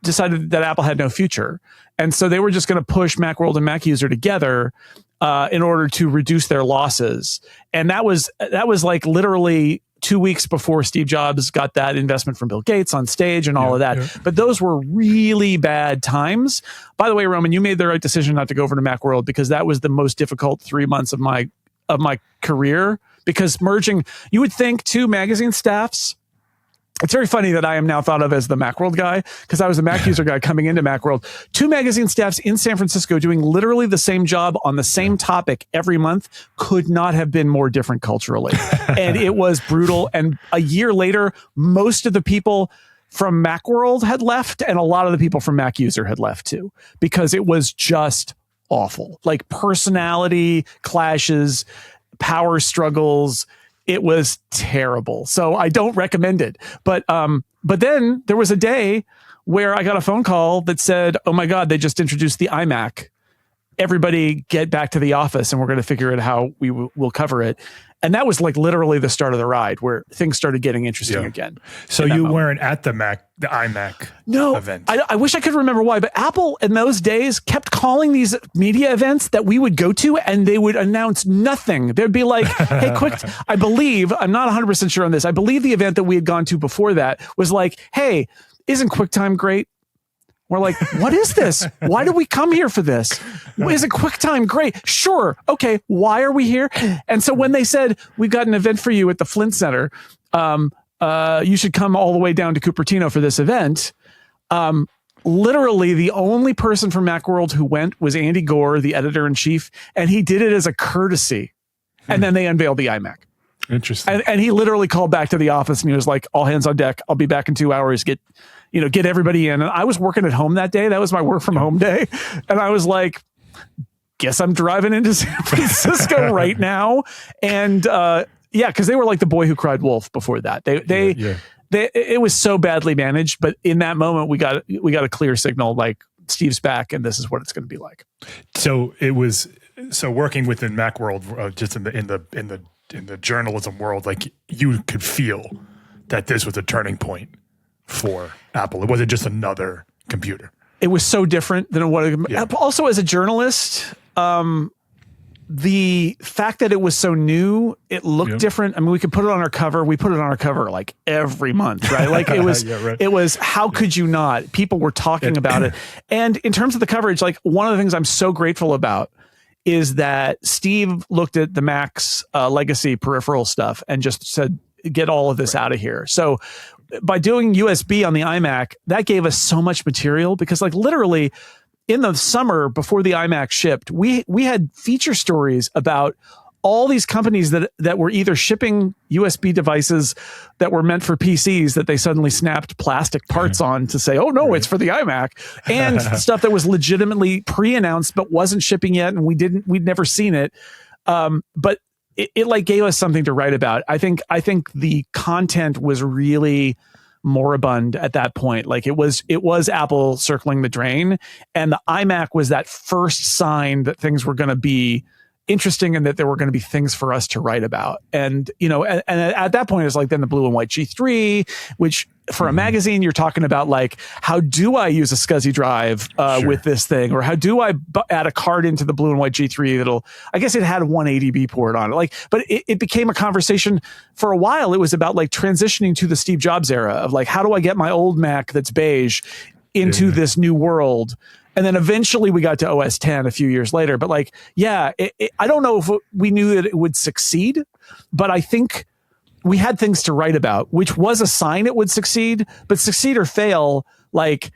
decided that Apple had no future. And so they were just going to push Macworld and MacUser together in order to reduce their losses. And that was like literally 2 weeks before Steve Jobs got that investment from Bill Gates on stage and all of that. Yeah. But those were really bad times. By the way, Roman, you made the right decision not to go over to Macworld because that was the most difficult 3 months of my career, because merging, you would think two magazine staffs. It's very funny that I am now thought of as the Macworld guy because I was a MacUser guy coming into Macworld. Two magazine staffs in San Francisco doing literally the same job on the same topic every month could not have been more different culturally. And it was brutal. And a year later, most of the people from Macworld had left and a lot of the people from MacUser had left too, because it was just awful. Like personality clashes, power struggles. It was terrible. So I don't recommend it. But then there was a day where I got a phone call that said, oh my God, they just introduced the iMac. Everybody get back to the office and we're going to figure out how we'll cover it. And that was like literally the start of the ride where things started getting interesting again. So you weren't at the iMac event? I wish I could remember why, but Apple in those days kept calling these media events that we would go to and they would announce nothing. They'd be like, hey, quick, I believe, I'm not 100% sure on this. I believe the event that we had gone to before that was like, hey, isn't QuickTime great? We're like, what is this? Why did we come here for this? Isn't QuickTime great? Sure. Okay. Why are we here? And so when they said, we've got an event for you at the Flint Center, you should come all the way down to Cupertino for this event. Literally the only person from Macworld who went was Andy Gore, the editor-in-chief, and he did it as a courtesy. And then they unveiled the iMac. Interesting. And he literally called back to the office and he was like, all hands on deck. I'll be back in 2 hours. Get everybody in. And I was working at home that day. That was my work from home day. And I was like, guess I'm driving into San Francisco right now. And because they were like the boy who cried wolf before that. It was so badly managed. But in that moment, we got a clear signal like Steve's back and this is what it's going to be like. So working within Macworld, just in the journalism world, like you could feel that this was a turning point for Apple. It wasn't just another computer. It was so different than what. Also, as a journalist, the fact that it was so new, it looked different. I mean, we could put it on our cover. We put it on our cover like every month, right? Like it was. It was. How could you not? People were talking about it. And in terms of the coverage, like one of the things I'm so grateful about is that Steve looked at the Mac's legacy peripheral stuff and just said, get all of this out of here. So by doing USB on the iMac, that gave us so much material because like literally in the summer before the iMac shipped, we had feature stories about all these companies that were either shipping USB devices that were meant for PCs that they suddenly snapped plastic parts on to say, oh no, it's for the iMac, and stuff that was legitimately pre-announced but wasn't shipping yet, and we'd never seen it. But it like gave us something to write about. I think the content was really moribund at that point. Like it was Apple circling the drain, and the iMac was that first sign that things were going to be interesting and that there were going to be things for us to write about. And, and at that point, it's like then the blue and white G3, which for a magazine, you're talking about like, how do I use a SCSI drive with this thing? Or how do I add a card into the blue and white G3 I guess it had a 180B port on it. Like, but it became a conversation for a while. It was about like transitioning to the Steve Jobs era of like, how do I get my old Mac that's beige into this new world? And then eventually we got to OS 10 a few years later. But like, yeah, I don't know if we knew that it would succeed, but I think we had things to write about, which was a sign it would succeed. But succeed or fail, like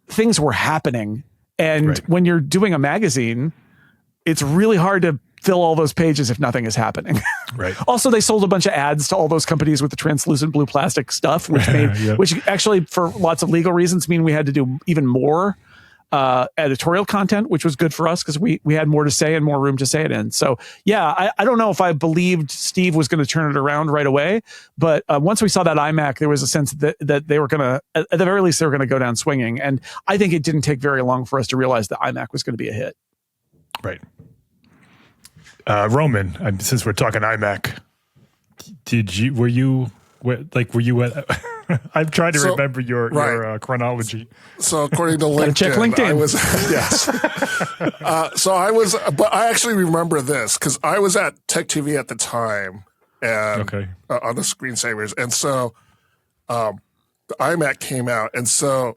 things were happening. And when you're doing a magazine, it's really hard to fill all those pages if nothing is happening. Right. Also, they sold a bunch of ads to all those companies with the translucent blue plastic stuff, which which actually, for lots of legal reasons, mean we had to do even more editorial content, which was good for us because we had more to say and more room to say it in. So yeah, I don't know if I believed Steve was going to turn it around right away, but once we saw that iMac, there was a sense that they were going to, at the very least, they were going to go down swinging. And I think it didn't take very long for us to realize that iMac was going to be a hit. Right. Roman, since we're talking iMac, were you at, I'm trying to remember your chronology. So according to LinkedIn, check LinkedIn. I was, yes. But I actually remember this because I was at Tech TV at the time and on the screensavers. And so the iMac came out. And so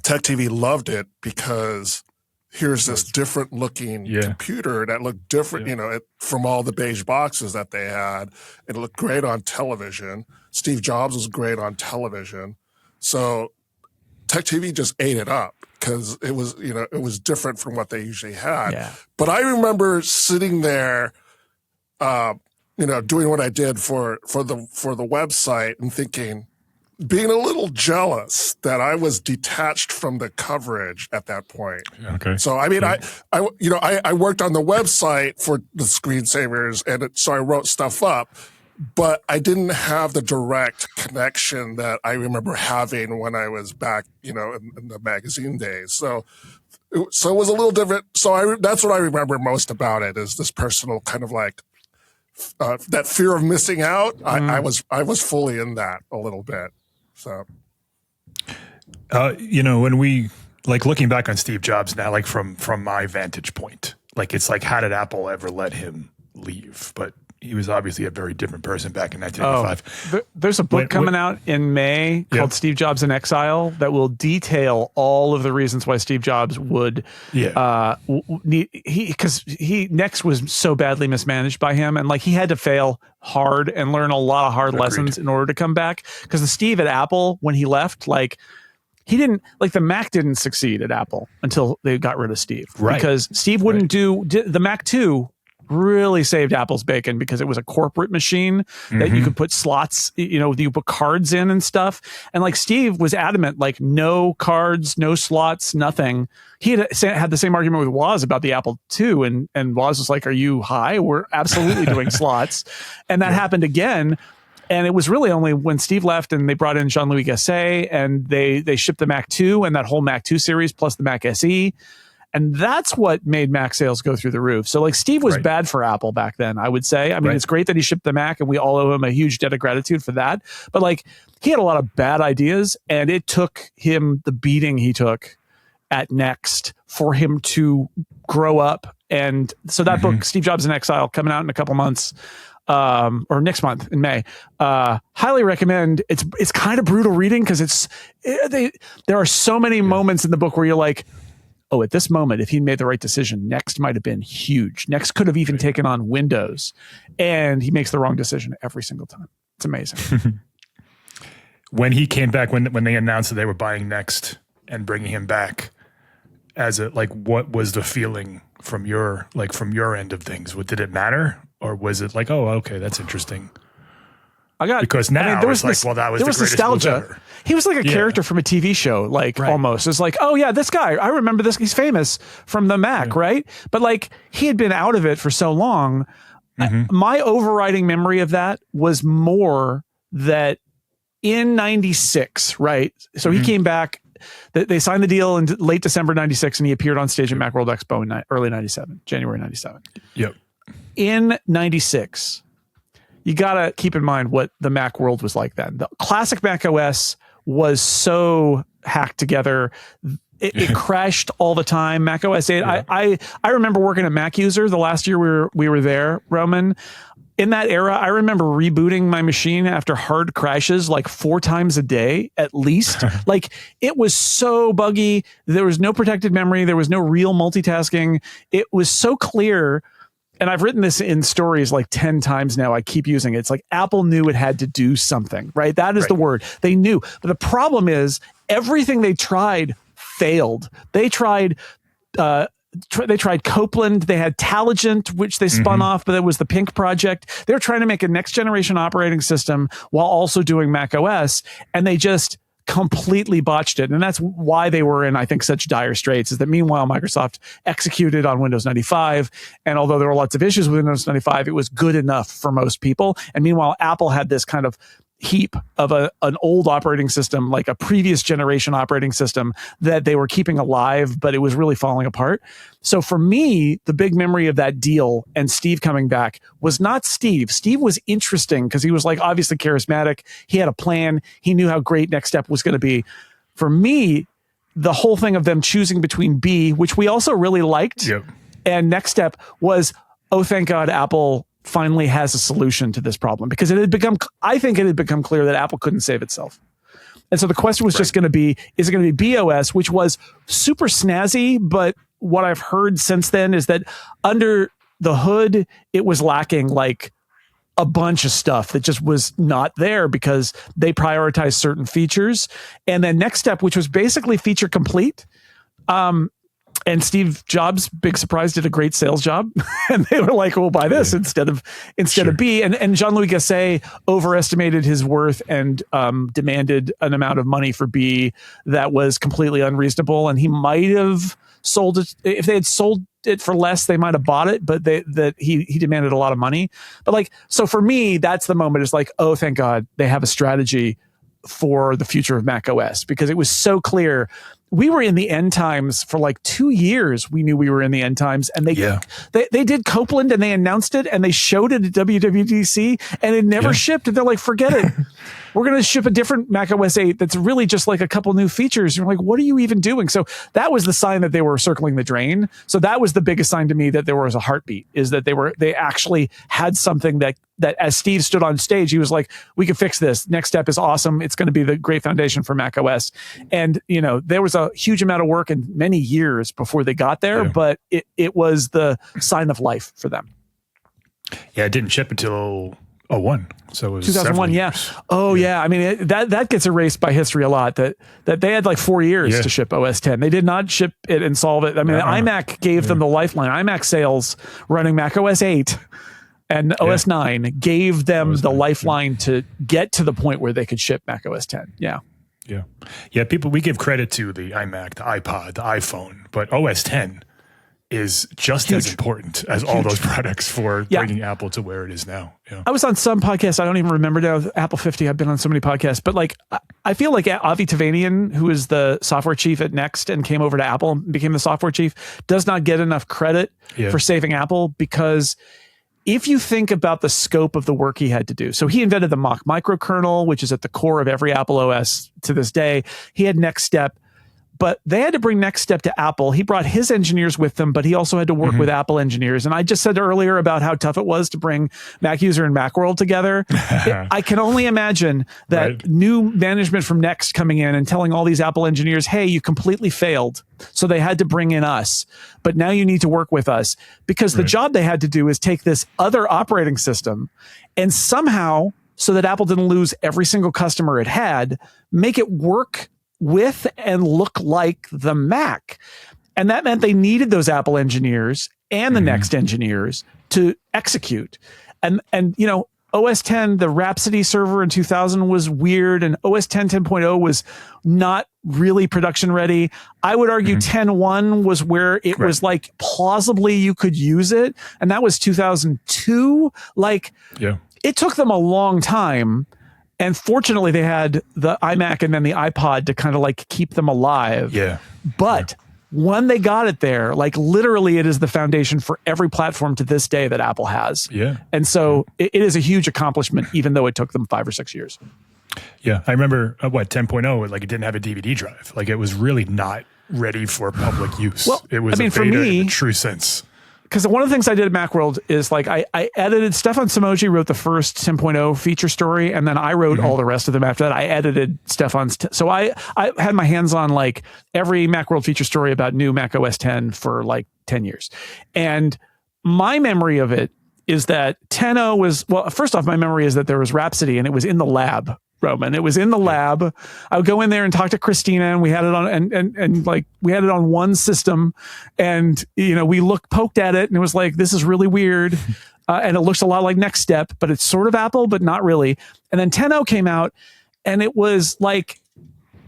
Tech TV loved it because here's this different looking computer that looked different, from all the beige boxes that they had. It looked great on television. Steve Jobs was great on television. So Tech TV just ate it up because it was different from what they usually had. Yeah. But I remember sitting there, doing what I did for the website and thinking, being a little jealous that I was detached from the coverage at that point. Okay. So, I mean, I worked on the website for the screensavers so I wrote stuff up, but I didn't have the direct connection that I remember having when I was back, in the magazine days. So it was a little different. So that's what I remember most about it is this personal kind of like, that fear of missing out. I was fully in that a little bit. So, when we like looking back on Steve Jobs now, like from my vantage point, like it's like, how did Apple ever let him leave? But he was obviously a very different person back in 1985. There's a book coming out in May called Steve Jobs in Exile that will detail all of the reasons why Steve Jobs would because Next was so badly mismanaged by him, and like he had to fail hard and learn a lot of hard lessons in order to come back. Because the Steve at Apple, when he left, like he didn't, like the Mac didn't succeed at Apple until they got rid of Steve. Right. Because Steve wouldn't do the Mac 2 really saved Apple's bacon because it was a corporate machine that you could put slots, you put cards in and stuff. And like Steve was adamant, like no cards, no slots, nothing. He had the same argument with Woz about the Apple II, and Woz was like, are you high? We're absolutely doing slots. And that happened again. And it was really only when Steve left and they brought in Jean-Louis Gasset and they shipped the Mac II and that whole Mac II series plus the Mac SE. And that's what made Mac sales go through the roof. So like Steve was bad for Apple back then, I would say. I mean, it's great that he shipped the Mac and we all owe him a huge debt of gratitude for that. But like he had a lot of bad ideas and it took him the beating he took at Next for him to grow up. And so that book, Steve Jobs in Exile, coming out in a couple months, or next month in May, highly recommend. It's kind of brutal reading because there are so many moments in the book where you're like, oh, at this moment, if he made the right decision, Next might have been huge. Next could have even taken on Windows. And he makes the wrong decision every single time. It's amazing. When he came back, when they announced that they were buying Next and bringing him back, what was the feeling from your end of things? Did it matter? or was it like, oh, okay, that's interesting? Because now there was it's like, well, that was the greatest nostalgia. move ever. He was like a character from a TV show, almost. It's like, oh yeah, this guy, I remember this. He's famous from the Mac, right? But like he had been out of it for so long. My overriding memory of that was more that in 96, right? So he came back. They signed the deal in late December 96, and he appeared on stage at Macworld Expo in early 97, January 97. Yep. In 96, you got to keep in mind what the Mac world was like then. The classic Mac OS was so hacked together. It crashed all the time. Mac OS 8. Yeah. I remember working at MacUser the last year we were there, Roman. In that era, I remember rebooting my machine after hard crashes like 4 times a day, at least. Like it was so buggy. There was no protected memory. There was no real multitasking. It was so clear. And I've written this in stories like 10 times now. I keep using it. It's like Apple knew it had to do something, right? That is the word. They knew. But the problem is everything they tried failed. They tried Copeland. They had Taligent, which they spun off, but it was the Pink project. They were trying to make a next generation operating system while also doing Mac OS, and they just completely botched it. And that's why they were in, I think, such dire straits, is that meanwhile, Microsoft executed on Windows 95. And although there were lots of issues with Windows 95, it was good enough for most people. And meanwhile, Apple had this kind of heap of an old operating system, like a previous generation operating system that they were keeping alive, but it was really falling apart. So for me, the big memory of that deal and Steve coming back was not Steve. Steve was interesting because he was like obviously charismatic. He had a plan. He knew how great Next Step was going to be. For me, the whole thing of them choosing between B, which we also really liked, and Next Step was, oh, thank God, Apple finally has a solution to this problem, because I think it had become clear that Apple couldn't save itself. And so the question was just going to be, is it going to be BOS, which was super snazzy, but what I've heard since then is that under the hood, it was lacking like a bunch of stuff that just was not there because they prioritized certain features. And then Next Step, which was basically feature complete, and Steve Jobs, big surprise, did a great sales job. And they were like, we'll buy this instead of B. And Jean-Louis Gasset overestimated his worth and demanded an amount of money for B that was completely unreasonable. And he might have sold it. If they had sold it for less, they might have bought it, but he demanded a lot of money. But like, so for me, that's the moment. It's like, oh, thank God they have a strategy for the future of Mac OS, because it was so clear. We were in the end times for like 2 years. We knew we were in the end times, and they did Copeland and they announced it and they showed it at WWDC and it never shipped. And they're like, forget it. We're going to ship a different Mac OS 8 that's really just like a couple new features. You're like, what are you even doing? So that was the sign that they were circling the drain. So that was the biggest sign to me that there was a heartbeat, is that they actually had something that as Steve stood on stage, he was like, we can fix this. Next Step is awesome. It's going to be the great foundation for Mac OS. And, there was a huge amount of work and many years before they got there, but it was the sign of life for them. Yeah, it didn't ship until 01. So it was 2001. Yeah. Oh yeah. I mean, that gets erased by history a lot, that they had like 4 years to ship OS 10. They did not ship it and solve it. I mean, iMac gave them the lifeline. iMac sales running Mac OS 8 and OS 9 gave them the lifeline to get to the point where they could ship Mac OS 10. Yeah. Yeah. We give credit to the iMac, the iPod, the iPhone, but OS 10 is just as important as all those products for bringing Apple to where it is now. Yeah. I was on some podcast. I don't even remember now. Apple 50. I've been on so many podcasts, but like, I feel like Avi Tavanian, who is the software chief at Next and came over to Apple and became the software chief, does not get enough credit for saving Apple, because if you think about the scope of the work he had to do, so he invented the Mach microkernel, which is at the core of every Apple OS to this day. He had Next Step, but they had to bring Next Step to Apple. He brought his engineers with them, but he also had to work with Apple engineers. And I just said earlier about how tough it was to bring MacUser and Macworld together. I can only imagine that new management from Next coming in and telling all these Apple engineers, hey, you completely failed. So they had to bring in us, but now you need to work with us, because the job they had to do is take this other operating system and somehow, so that Apple didn't lose every single customer it had, make it work with and look like the Mac. And that meant they needed those Apple engineers and the Next engineers to execute. And OS 10, the Rhapsody server in 2000 was weird, and OS 10 10.0 was not really production ready. I would argue 10.1 was where it was like plausibly you could use it, and that was 2002. It took them a long time, and fortunately they had the iMac and then the iPod to kind of like keep them alive. But when they got it there, like literally it is the foundation for every platform to this day that Apple has. And so it is a huge accomplishment, even though it took them 5 or 6 years. I remember 10.0, like it didn't have a DVD drive. Like it was really not ready for public use. Well, it was a beta in the true sense. Because one of the things I did at Macworld is like I edited, Stefan Samoji wrote the first 10.0 feature story, and then I wrote all the rest of them after that. I edited Stefan's. So I had my hands on like every Macworld feature story about new Mac OS 10 for like 10 years. And my memory of it is that 10.0 was, well, first off, my memory is that there was Rhapsody and it was in the lab. Roman. It was in the lab. I would go in there and talk to Christina, and we had it on and like we had it on one system, and we poked at it, and it was like, this is really weird, and it looks a lot like Next Step, but it's sort of Apple, but not really. And then 10.0 came out, and it was like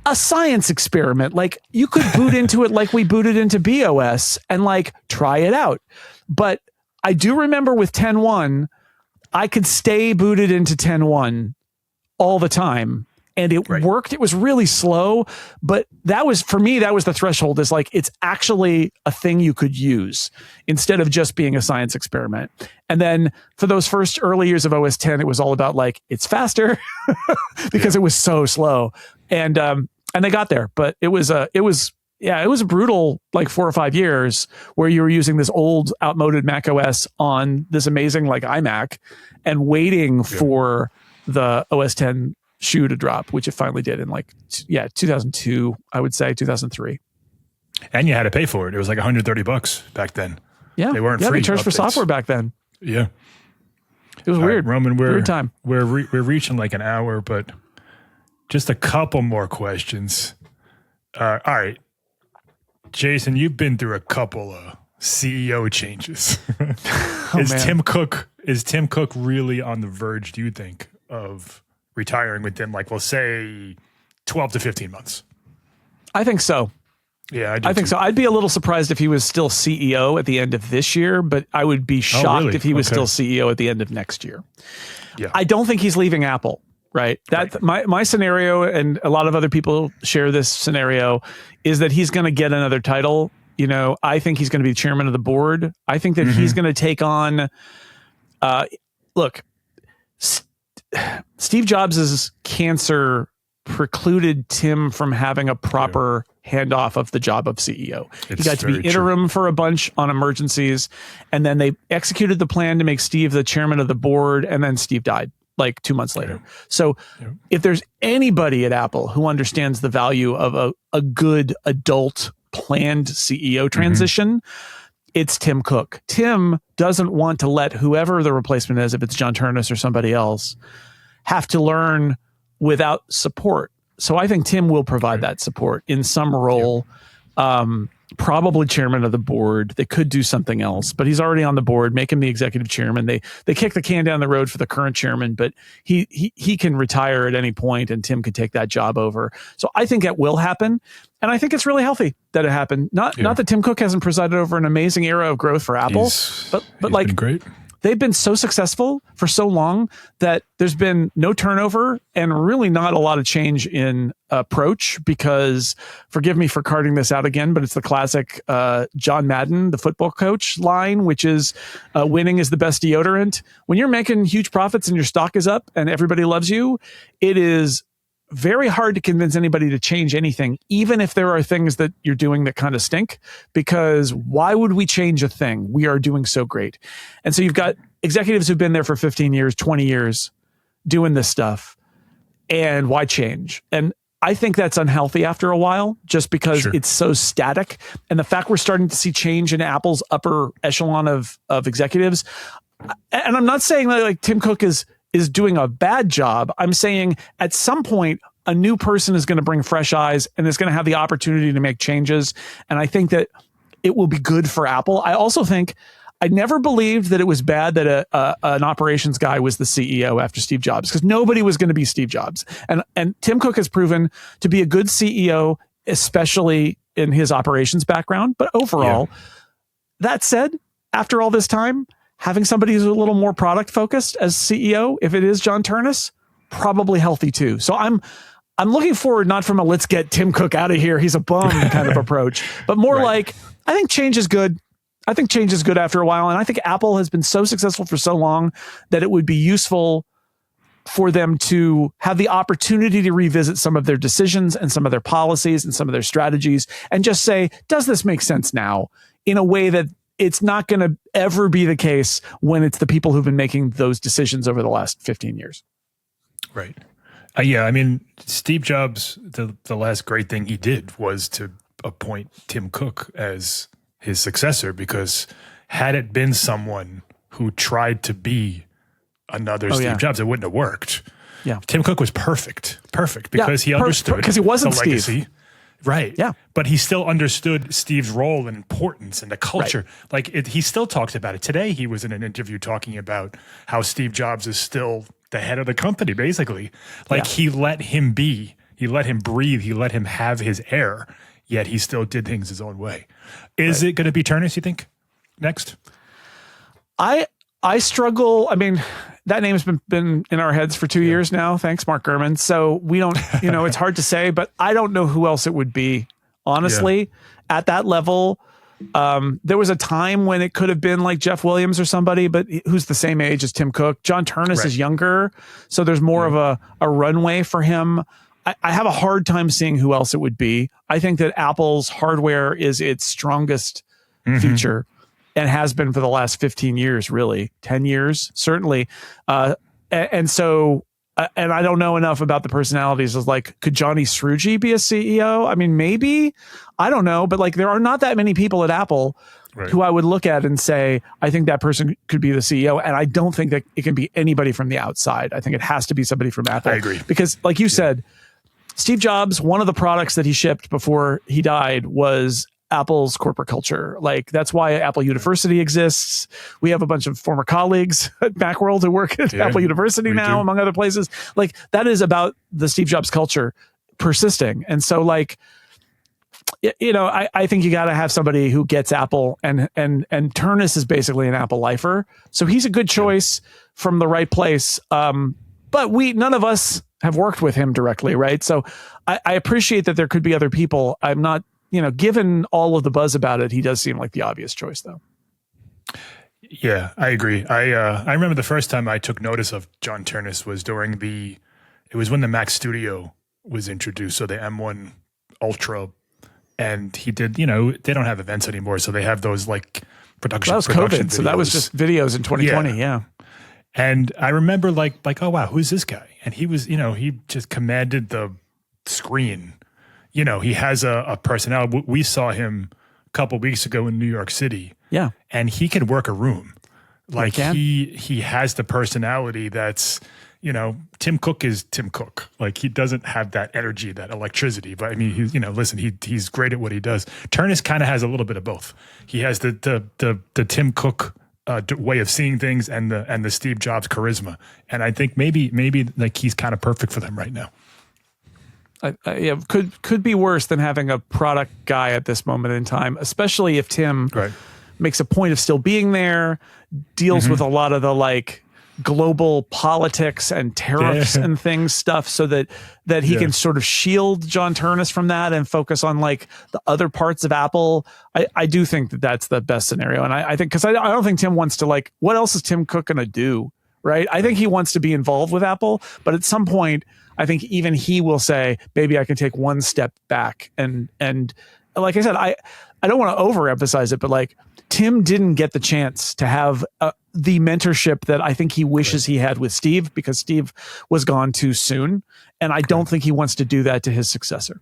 a science experiment. Like you could boot into it like we booted into BOS and like try it out. But I do remember with 10.1, I could stay booted into 10.1 all the time, and it worked. It was really slow, but that was, for me, that was the threshold, is like, it's actually a thing you could use instead of just being a science experiment. And then for those first early years of OS 10, it was all about like, it's faster because it was so slow. And they got there, but it was a brutal like 4 or 5 years where you were using this old outmoded Mac OS on this amazing like iMac and waiting for the OS 10 shoe to drop, which it finally did in 2002, I would say 2003. And you had to pay for it. It was like $130 back then. Yeah, they weren't free. They charged for software back then. Yeah, it was weird. Right, Roman, weird time. We're reaching like an hour, but just a couple more questions. All right, Jason, you've been through a couple of CEO changes. Is Tim Cook really on the verge, do you think, of retiring within, like, we'll say 12 to 15 months? I think so. Yeah, I think so. I'd be a little surprised if he was still CEO at the end of this year, but I would be shocked if he was still CEO at the end of next year. Yeah. I don't think he's leaving Apple, right? My scenario, and a lot of other people share this scenario, is that he's going to get another title. I think he's going to be chairman of the board. I think that he's going to take on, Steve Jobs' cancer precluded Tim from having a proper handoff of the job of CEO. He got to be interim for a bunch on emergencies, and then they executed the plan to make Steve the chairman of the board, and then Steve died like 2 months later. So if there's anybody at Apple who understands the value of a good adult planned CEO transition, it's Tim Cook. Tim doesn't want to let whoever the replacement is, if it's John Turnus or somebody else, have to learn without support. So I think Tim will provide that support in some role, probably chairman of the board. They could do something else, but he's already on the board. Make him the executive chairman. They kick the can down the road for the current chairman, but he can retire at any point, and Tim could take that job over. So I think that will happen, and I think it's really healthy that it happened. Not that Tim Cook hasn't presided over an amazing era of growth for Apple, but like been great. They've been so successful for so long that there's been no turnover and really not a lot of change in approach, because, forgive me for carting this out again, but it's the classic John Madden, the football coach line, which is winning is the best deodorant. When you're making huge profits and your stock is up and everybody loves you, it is very hard to convince anybody to change anything, even if there are things that you're doing that kind of stink, because why would we change a thing? We are doing so great. And so you've got executives who've been there for 15 years, 20 years doing this stuff. And why change? And I think that's unhealthy after a while, just because it's so static. And the fact we're starting to see change in Apple's upper echelon of executives. And I'm not saying that like Tim Cook is doing a bad job. I'm saying at some point, a new person is going to bring fresh eyes and is going to have the opportunity to make changes. And I think that it will be good for Apple. I also think, I never believed that it was bad that an operations guy was the CEO after Steve Jobs, because nobody was going to be Steve Jobs. And Tim Cook has proven to be a good CEO, especially in his operations background. But overall, that said, after all this time, having somebody who's a little more product focused as CEO, if it is John Ternus, probably healthy too. So I'm looking forward, not from a let's get Tim Cook out of here, he's a bum kind of approach, but more like, I think change is good. I think change is good after a while. And I think Apple has been so successful for so long that it would be useful for them to have the opportunity to revisit some of their decisions and some of their policies and some of their strategies and just say, does this make sense now, in a way that it's not going to ever be the case when it's the people who've been making those decisions over the last 15 years. Right. Yeah. I mean, Steve Jobs, the last great thing he did was to appoint Tim Cook as his successor, because had it been someone who tried to be another Steve Jobs, it wouldn't have worked. Yeah. Tim Cook was perfect because he understood because he wasn't the legacy. Steve. Right. Yeah. But he still understood Steve's role and importance and the culture. Right. He still talks about it. Today, he was in an interview talking about how Steve Jobs is still the head of the company, basically. He let him be, he let him breathe, he let him have his air, yet he still did things his own way. Is it going to be Ternus, you think, next? I struggle. I mean, that name's been in our heads for 2 years now. Thanks, Mark Gurman. So we don't, it's hard to say, but I don't know who else it would be, honestly, at that level. There was a time when it could have been like Jeff Williams or somebody, but who's the same age as Tim Cook. John Ternus is younger, so there's more of a runway for him. I have a hard time seeing who else it would be. I think that Apple's hardware is its strongest feature, and has been for the last 15 years, really, 10 years, certainly. And so, and I don't know enough about the personalities. Of could Johnny Srouji be a CEO? I mean, maybe. I don't know. But there are not that many people at Apple who I would look at and say, I think that person could be the CEO. And I don't think that it can be anybody from the outside. I think it has to be somebody from Apple. I agree. Because like you said, Steve Jobs, one of the products that he shipped before he died was Apple's corporate culture. That's why Apple University exists. We have a bunch of former colleagues at Macworld who work at Apple University now, among other places. That is about the Steve Jobs culture persisting. And so I think you got to have somebody who gets Apple, and Ternus is basically an Apple lifer. So he's a good choice from the right place. But none of us have worked with him directly, right? So I appreciate that there could be other people. I'm not, given all of the buzz about it, he does seem like the obvious choice, though. Yeah, I agree. I remember the first time I took notice of John Ternus was it was when the Mac Studio was introduced, so the M1 Ultra, and he did, they don't have events anymore, so they have those production. That was COVID, so that was just videos in 2020, yeah. And I remember oh wow, who's this guy? And he was, he just commanded the screen. He has a personality. We saw him a couple weeks ago in New York City. Yeah. And he could work a room. He has the personality that's, Tim Cook is Tim Cook. He doesn't have that energy, that electricity. But I mean, he's great at what he does. Ternus kind of has a little bit of both. He has the Tim Cook way of seeing things and the Steve Jobs charisma. And I think maybe he's kind of perfect for them right now. Could be worse than having a product guy at this moment in time, especially if Tim makes a point of still being there, deals with a lot of the global politics and tariffs and things stuff, so that he can sort of shield John Ternus from that and focus on the other parts of Apple. I do think that that's the best scenario. And I think, because I don't think Tim wants to what else is Tim Cook going to do? Right. I think he wants to be involved with Apple, but at some point, I think even he will say, maybe I can take one step back. And like I said, I don't want to overemphasize it, but Tim didn't get the chance to have the mentorship that I think he wishes he had with Steve, because Steve was gone too soon. And I don't think he wants to do that to his successor.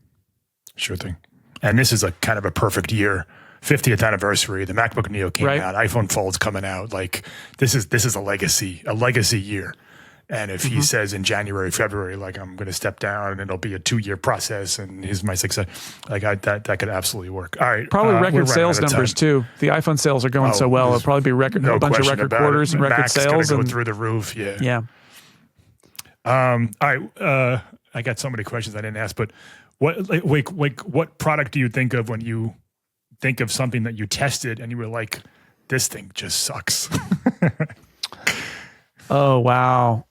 Sure thing. And this is a kind of a perfect year. 50th anniversary. The MacBook Neo came out. iPhone Fold's coming out. This is a legacy year. And if he says in January, February, like I'm going to step down and it'll be a 2-year process and here's my success, like that could absolutely work. All right. Probably record sales numbers too. The iPhone sales are going so well. It'll probably be a bunch of record quarters and record Mac's sales. Go through the roof. Yeah. Yeah. All right. I got so many questions I didn't ask, but what product do you think of when you think of something that you tested and you were like, this thing just sucks? Oh, wow.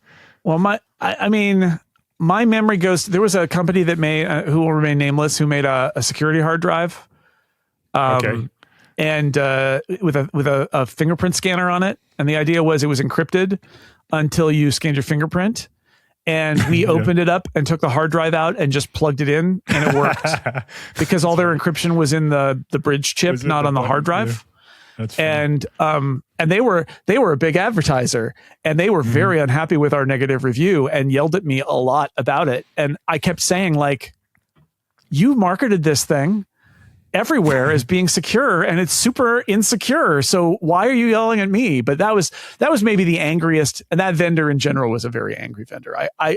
Well, my memory goes, there was a company that made, who will remain nameless, who made a security hard drive. Okay. And with a fingerprint scanner on it. And the idea was it was encrypted until you scanned your fingerprint. And we opened it up and took the hard drive out and just plugged it in, and it worked because all their encryption was in the bridge chip, not on the hard drive. Yeah. That's funny. And they were a big advertiser, and they were very unhappy with our negative review and yelled at me a lot about it. And I kept saying, like, you marketed this thing everywhere as being secure, and it's super insecure. So why are you yelling at me? But that was maybe the angriest, and that vendor in general was a very angry vendor. I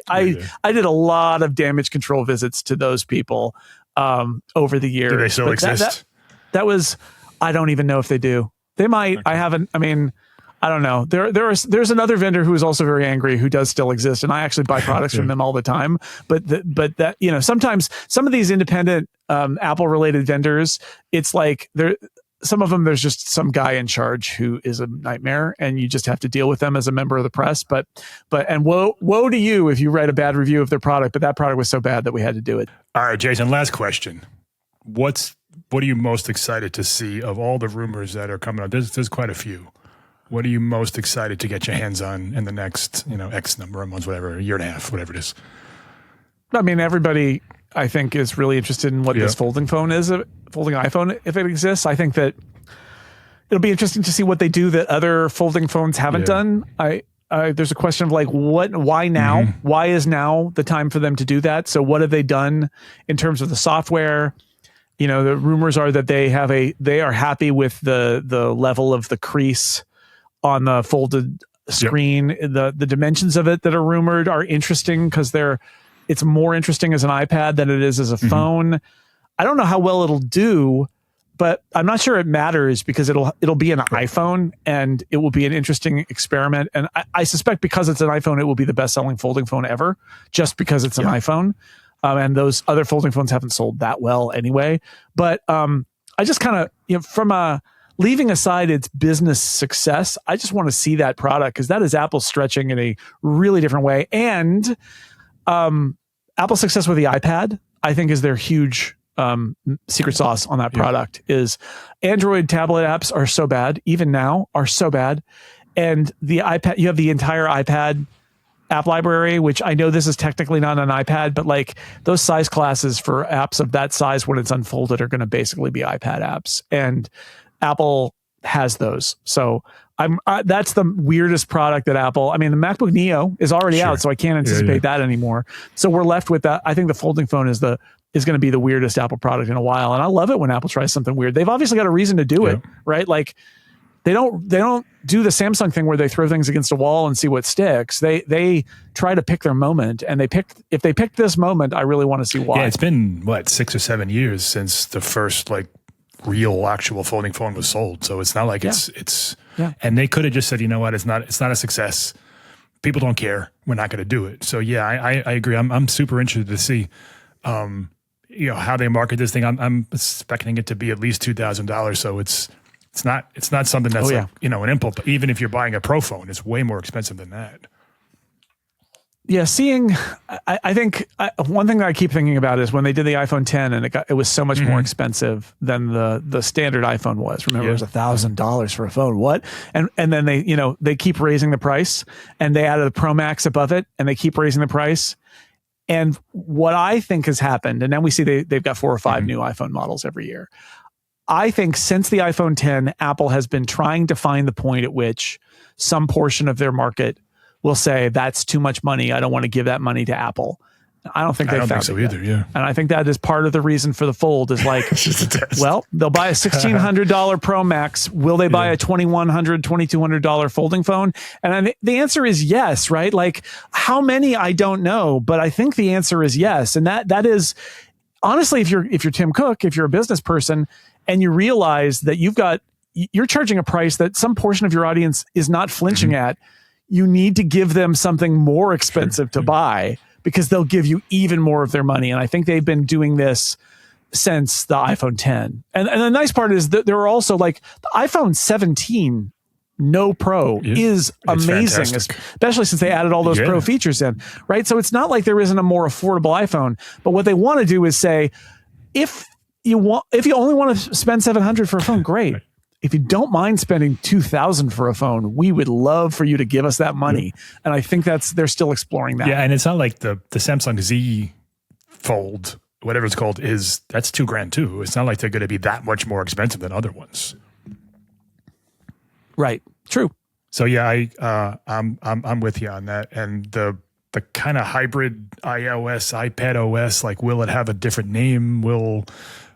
did a lot of damage control visits to those people over the years. Do they still exist? That was, I don't even know if they do. They might. Okay. I don't know. There's another vendor who is also very angry who does still exist, and I actually buy products from them all the time. But that sometimes some of these independent Apple related vendors, it's like some of them there's just some guy in charge who is a nightmare, and you just have to deal with them as a member of the press. But woe to you if you write a bad review of their product. But that product was so bad that we had to do it. All right, Jason. Last question. What are you most excited to see of all the rumors that are coming out? There's quite a few. What are you most excited to get your hands on in the next, X number of months, whatever, a year and a half, whatever it is? I mean, everybody, I think, is really interested in what this folding phone is, folding iPhone, if it exists. I think that it'll be interesting to see what they do that other folding phones haven't done. There's a question of like, why now? Why is now the time for them to do that? So what have they done in terms of the software? The rumors are that they are happy with the level of the crease on the folded screen. The dimensions of it that are rumored are interesting because it's more interesting as an iPad than it is as a phone. I don't know how well it'll do, but I'm not sure it matters because it'll be an iPhone and it will be an interesting experiment. And I suspect because it's an iPhone, it will be the best selling folding phone ever, just because it's an iPhone. And those other folding phones haven't sold that well anyway. But I just kind of, from leaving aside its business success, I just want to see that product because that is Apple stretching in a really different way. And Apple's success with the iPad, I think, is their huge secret sauce on that product. Is Android tablet apps are so bad, even now are so bad. And the iPad, you have the entire iPad app library, which I know this is technically not an iPad, but like those size classes for apps of that size when it's unfolded are going to basically be iPad apps. And Apple has those. So that's the weirdest product that Apple, the MacBook Neo is already out, so I can't anticipate that anymore. So we're left with that. I think the folding phone is going to be the weirdest Apple product in a while. And I love it when Apple tries something weird. They've obviously got a reason to do it, right? Like they don't do the Samsung thing where they throw things against a wall and see what sticks. They try to pick their moment, and if they picked this moment, I really want to see why. Yeah, it's been 6 or 7 years since the first real actual folding phone was sold. So it's not like it's and they could have just said, you know what, it's not a success. People don't care. We're not going to do it. So yeah, I agree. I'm super interested to see how they market this thing. I'm expecting it to be at least $2,000. So it's not something that's an impulse. But even if you're buying a Pro phone, it's way more expensive than that. Yeah, I think one thing that I keep thinking about is when they did the iPhone 10 and it was so much more expensive than the standard iPhone was. Remember, it was $1,000 for a phone. What? And then they keep raising the price, and they added the Pro Max above it, and they keep raising the price. And what I think has happened, and now we see they've got 4 or 5 new iPhone models every year. I think since the iPhone 10, Apple has been trying to find the point at which some portion of their market will say, that's too much money. I don't want to give that money to Apple. I don't think they found so it either. yet. Yeah, and I think that is part of the reason for the fold is like, well, they'll buy a $1,600 Pro Max. Will they buy a $2,100, $2,200 folding phone? And the answer is yes, right? Like how many, I don't know, but I think the answer is yes. And that is honestly, if you're Tim Cook, if you're a business person and you realize that you're charging a price that some portion of your audience is not flinching at, you need to give them something more expensive to buy, because they'll give you even more of their money. And I think they've been doing this since the iPhone 10. And the nice part is that there are also like the iPhone 17 no Pro is amazing, especially since they added all those Pro features in, right? So it's not like there isn't a more affordable iPhone, but what they want to do is say, if you only want to spend $700 for a phone, great. If you don't mind spending $2,000 for a phone, we would love for you to give us that money. And I think they're still exploring that. Yeah, and it's not like the Samsung Z Fold, whatever it's called, that's $2,000 too. It's not like they're going to be that much more expensive than other ones. Right. True. So yeah, I'm with you on that. And the kind of hybrid iOS, iPad OS, like, will it have a different name?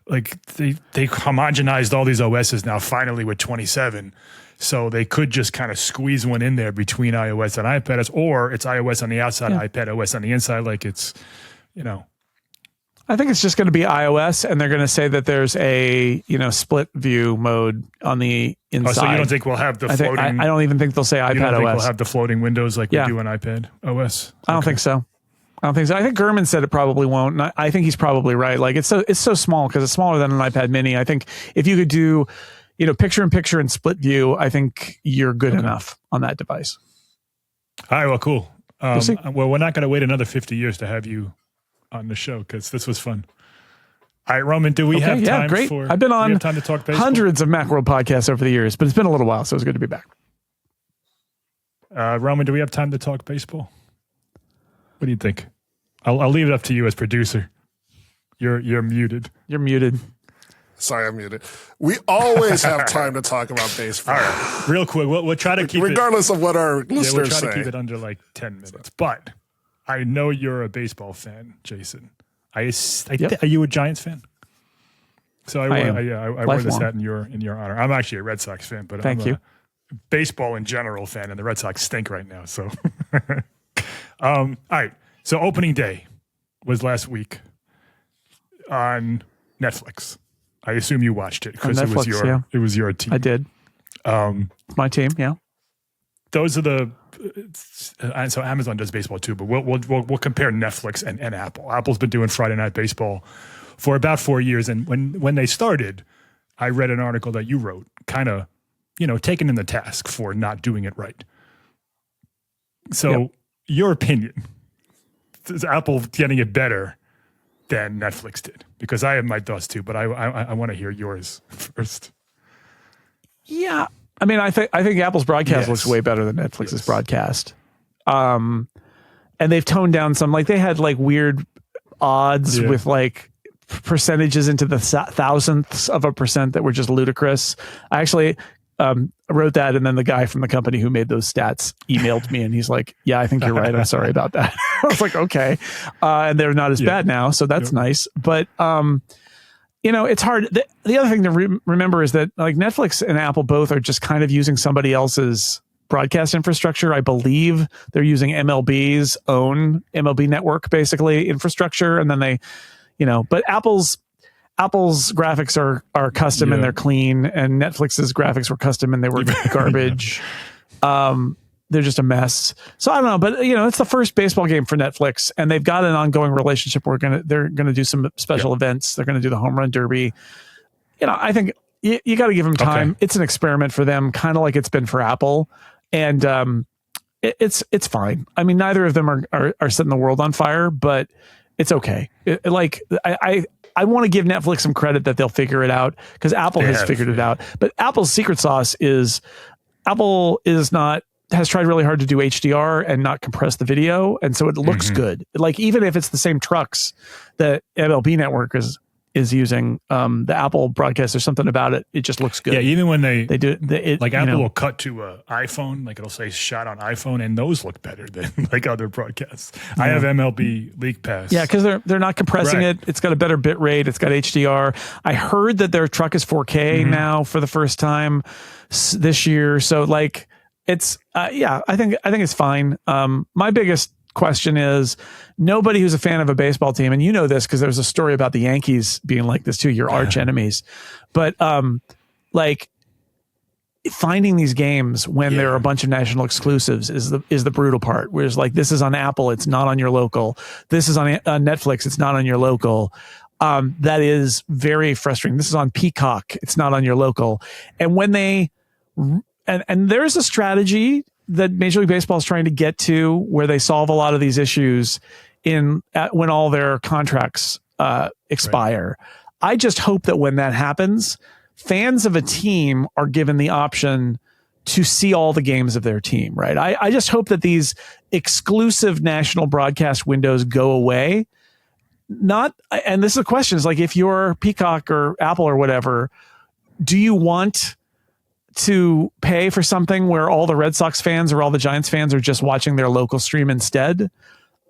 Like they homogenized all these OSs now finally with 27. So they could just kind of squeeze one in there between iOS and iPadOS, or it's iOS on the outside, iPad OS on the inside. Like it's, I think it's just going to be iOS, and they're going to say that there's a split view mode on the inside. Oh, so you don't think we'll have the floating? I don't even think they'll say iPad you don't think OS. We'll have the floating windows like we do on iPad OS? I don't think so. I think Gurman said it probably won't. And I think he's probably right. Like it's so small because it's smaller than an iPad mini. I think if you could do, picture in picture and split view, I think you're good enough on that device. All right. Well, cool. We'll see. Well, we're not going to wait another 50 years to have you on the show because this was fun. All right, Roman, do we have time great. for I've been on time to talk baseball? hundreds of Macworld podcasts over the years, but it's been a little while, so it's good to be back. Roman, do we have time to talk baseball? What do you think? I'll leave it up to you as producer. You're muted. You're muted. Sorry, I'm muted. We always have time to talk about baseball. All right, real quick. We'll try to keep regardless of what our listeners we'll try say. to keep it under like 10 minutes. But I know you're a baseball fan, Jason. Are you a Giants fan? So I wear this hat in your honor. I'm actually a Red Sox fan, but I'm a baseball in general fan, and the Red Sox stink right now. So, all right. So opening day was last week on Netflix. I assume you watched it because it was your team. I did. My team, yeah. Those are so Amazon does baseball too, but we'll compare Netflix and Apple. Apple's been doing Friday Night Baseball for about 4 years, and when they started, I read an article that you wrote, kind of, taking them the task for not doing it right. So, your opinion. Is Apple getting it better than Netflix did? Because I have my thoughts too, but I want to hear yours first. Yeah, I mean, I think Apple's broadcast looks way better than Netflix's broadcast. And they've toned down some, like they had like weird odds with like percentages into the thousandths of a percent that were just ludicrous. I actually wrote that, and then the guy from the company who made those stats emailed me, and he's like, "Yeah, I think you're right. I'm sorry about that." I was like, "Okay," and they're not as bad now, so that's nice. But it's hard. The other thing to remember is that like Netflix and Apple both are just kind of using somebody else's broadcast infrastructure. I believe they're using MLB's own MLB network, basically infrastructure, and then they, but Apple's graphics are custom and they're clean, and Netflix's graphics were custom and they were garbage. They're just a mess. So I don't know, but it's the first baseball game for Netflix, and they've got an ongoing relationship. They're gonna do some special events. They're gonna do the home run derby. I think you got to give them time. It's an experiment for them, kind of like it's been for Apple, and it's fine. I mean, neither of them are setting the world on fire, but it's okay. I want to give Netflix some credit that they'll figure it out, because Apple has figured it out. But Apple's secret sauce is Apple has tried really hard to do HDR and not compress the video, and so it looks good. Like even if it's the same trucks that MLB Network is is using the Apple broadcast. There's something about it. It just looks good. Yeah, even when they do like Apple will cut to an iPhone, like it'll say shot on iPhone, and those look better than like other broadcasts. Yeah. I have MLB League Pass. Yeah, because they're not compressing it. It's got a better bit rate. It's got HDR. I heard that their truck is 4K now for the first time this year. So like it's I think it's fine. My biggest question is nobody who's a fan of a baseball team, and you know this because there's a story about the Yankees being like this too, your arch enemies, but like finding these games when there are a bunch of national exclusives is the brutal part. Whereas like this is on Apple, it's not on your local. This is on Netflix, it's not on your local. That is very frustrating. This is on Peacock, it's not on your local. And when they and there's a strategy that Major League Baseball is trying to get to where they solve a lot of these issues when all their contracts expire. Right. I just hope that when that happens, fans of a team are given the option to see all the games of their team, right? I just hope that these exclusive national broadcast windows go away. And this is a question, is like if you're Peacock or Apple or whatever, do you want to pay for something where all the Red Sox fans or all the Giants fans are just watching their local stream instead?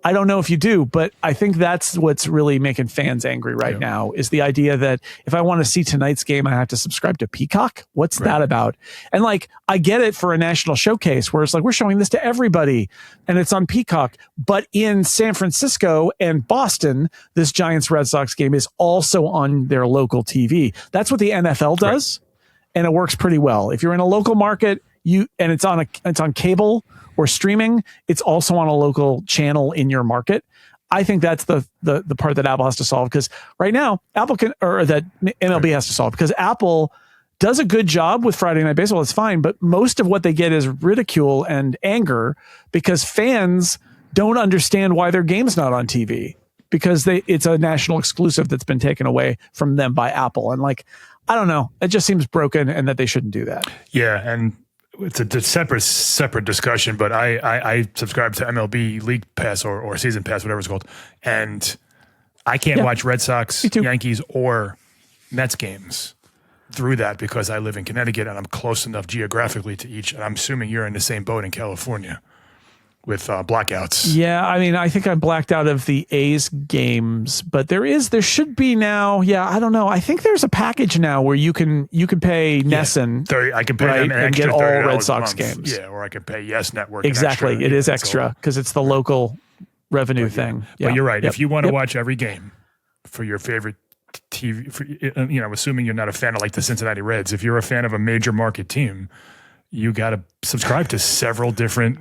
I don't know if you do, but I think that's what's really making fans angry right now is the idea that if I want to see tonight's game, I have to subscribe to Peacock. What's that about? And like, I get it for a national showcase where it's like, we're showing this to everybody and it's on Peacock, but in San Francisco and Boston, this Giants Red Sox game is also on their local TV. That's what the NFL does. Right. And it works pretty well. If you're in a local market, and it's on cable or streaming, it's also on a local channel in your market. I think that's the part that Apple has to solve, because right now that MLB has to solve, because Apple does a good job with Friday Night Baseball. It's fine, but most of what they get is ridicule and anger because fans don't understand why their game's not on TV, because it's a national exclusive that's been taken away from them by Apple. And like, I don't know. It just seems broken, and that they shouldn't do that. Yeah, and it's a separate discussion. But I subscribe to MLB League Pass or Season Pass, whatever it's called, and I can't watch Red Sox, Yankees, or Mets games through that because I live in Connecticut and I'm close enough geographically to each. And I'm assuming you're in the same boat in California with blackouts. Yeah, I mean, I think I blacked out of the A's games, but there should be now. Yeah, I don't know. I think there's a package now where you can pay NESN. I can pay them and get all Red Sox games. Yeah, or I can pay Yes Network. Exactly, it is extra because it's the local revenue thing. Yeah. But you're right. If you want to watch every game for your favorite TV, assuming you're not a fan of like the Cincinnati Reds, if you're a fan of a major market team, you got to subscribe to several different.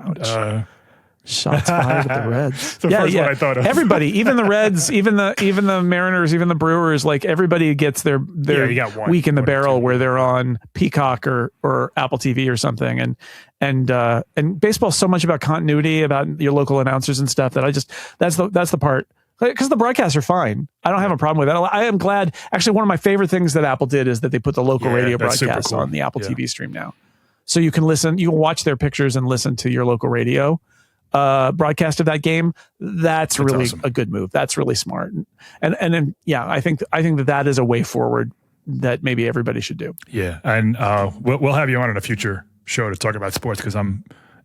Shots fired at the Reds. The first one I thought of. Everybody, even the Reds, even the Mariners, even the Brewers, like everybody gets their week in the barrel where they're on Peacock or Apple TV or something. And baseball's so much about continuity, about your local announcers and stuff, that that's the part. Because the broadcasts are fine. I don't have a problem with that. I am glad. Actually, one of my favorite things that Apple did is that they put the local radio broadcasts on the Apple TV stream now. So you can watch their pictures and listen to your local radio broadcast of that game. That's really awesome. A good move. That's really smart. And then, I think that is a way forward that maybe everybody should do. Yeah. And we'll have you on in a future show to talk about sports, because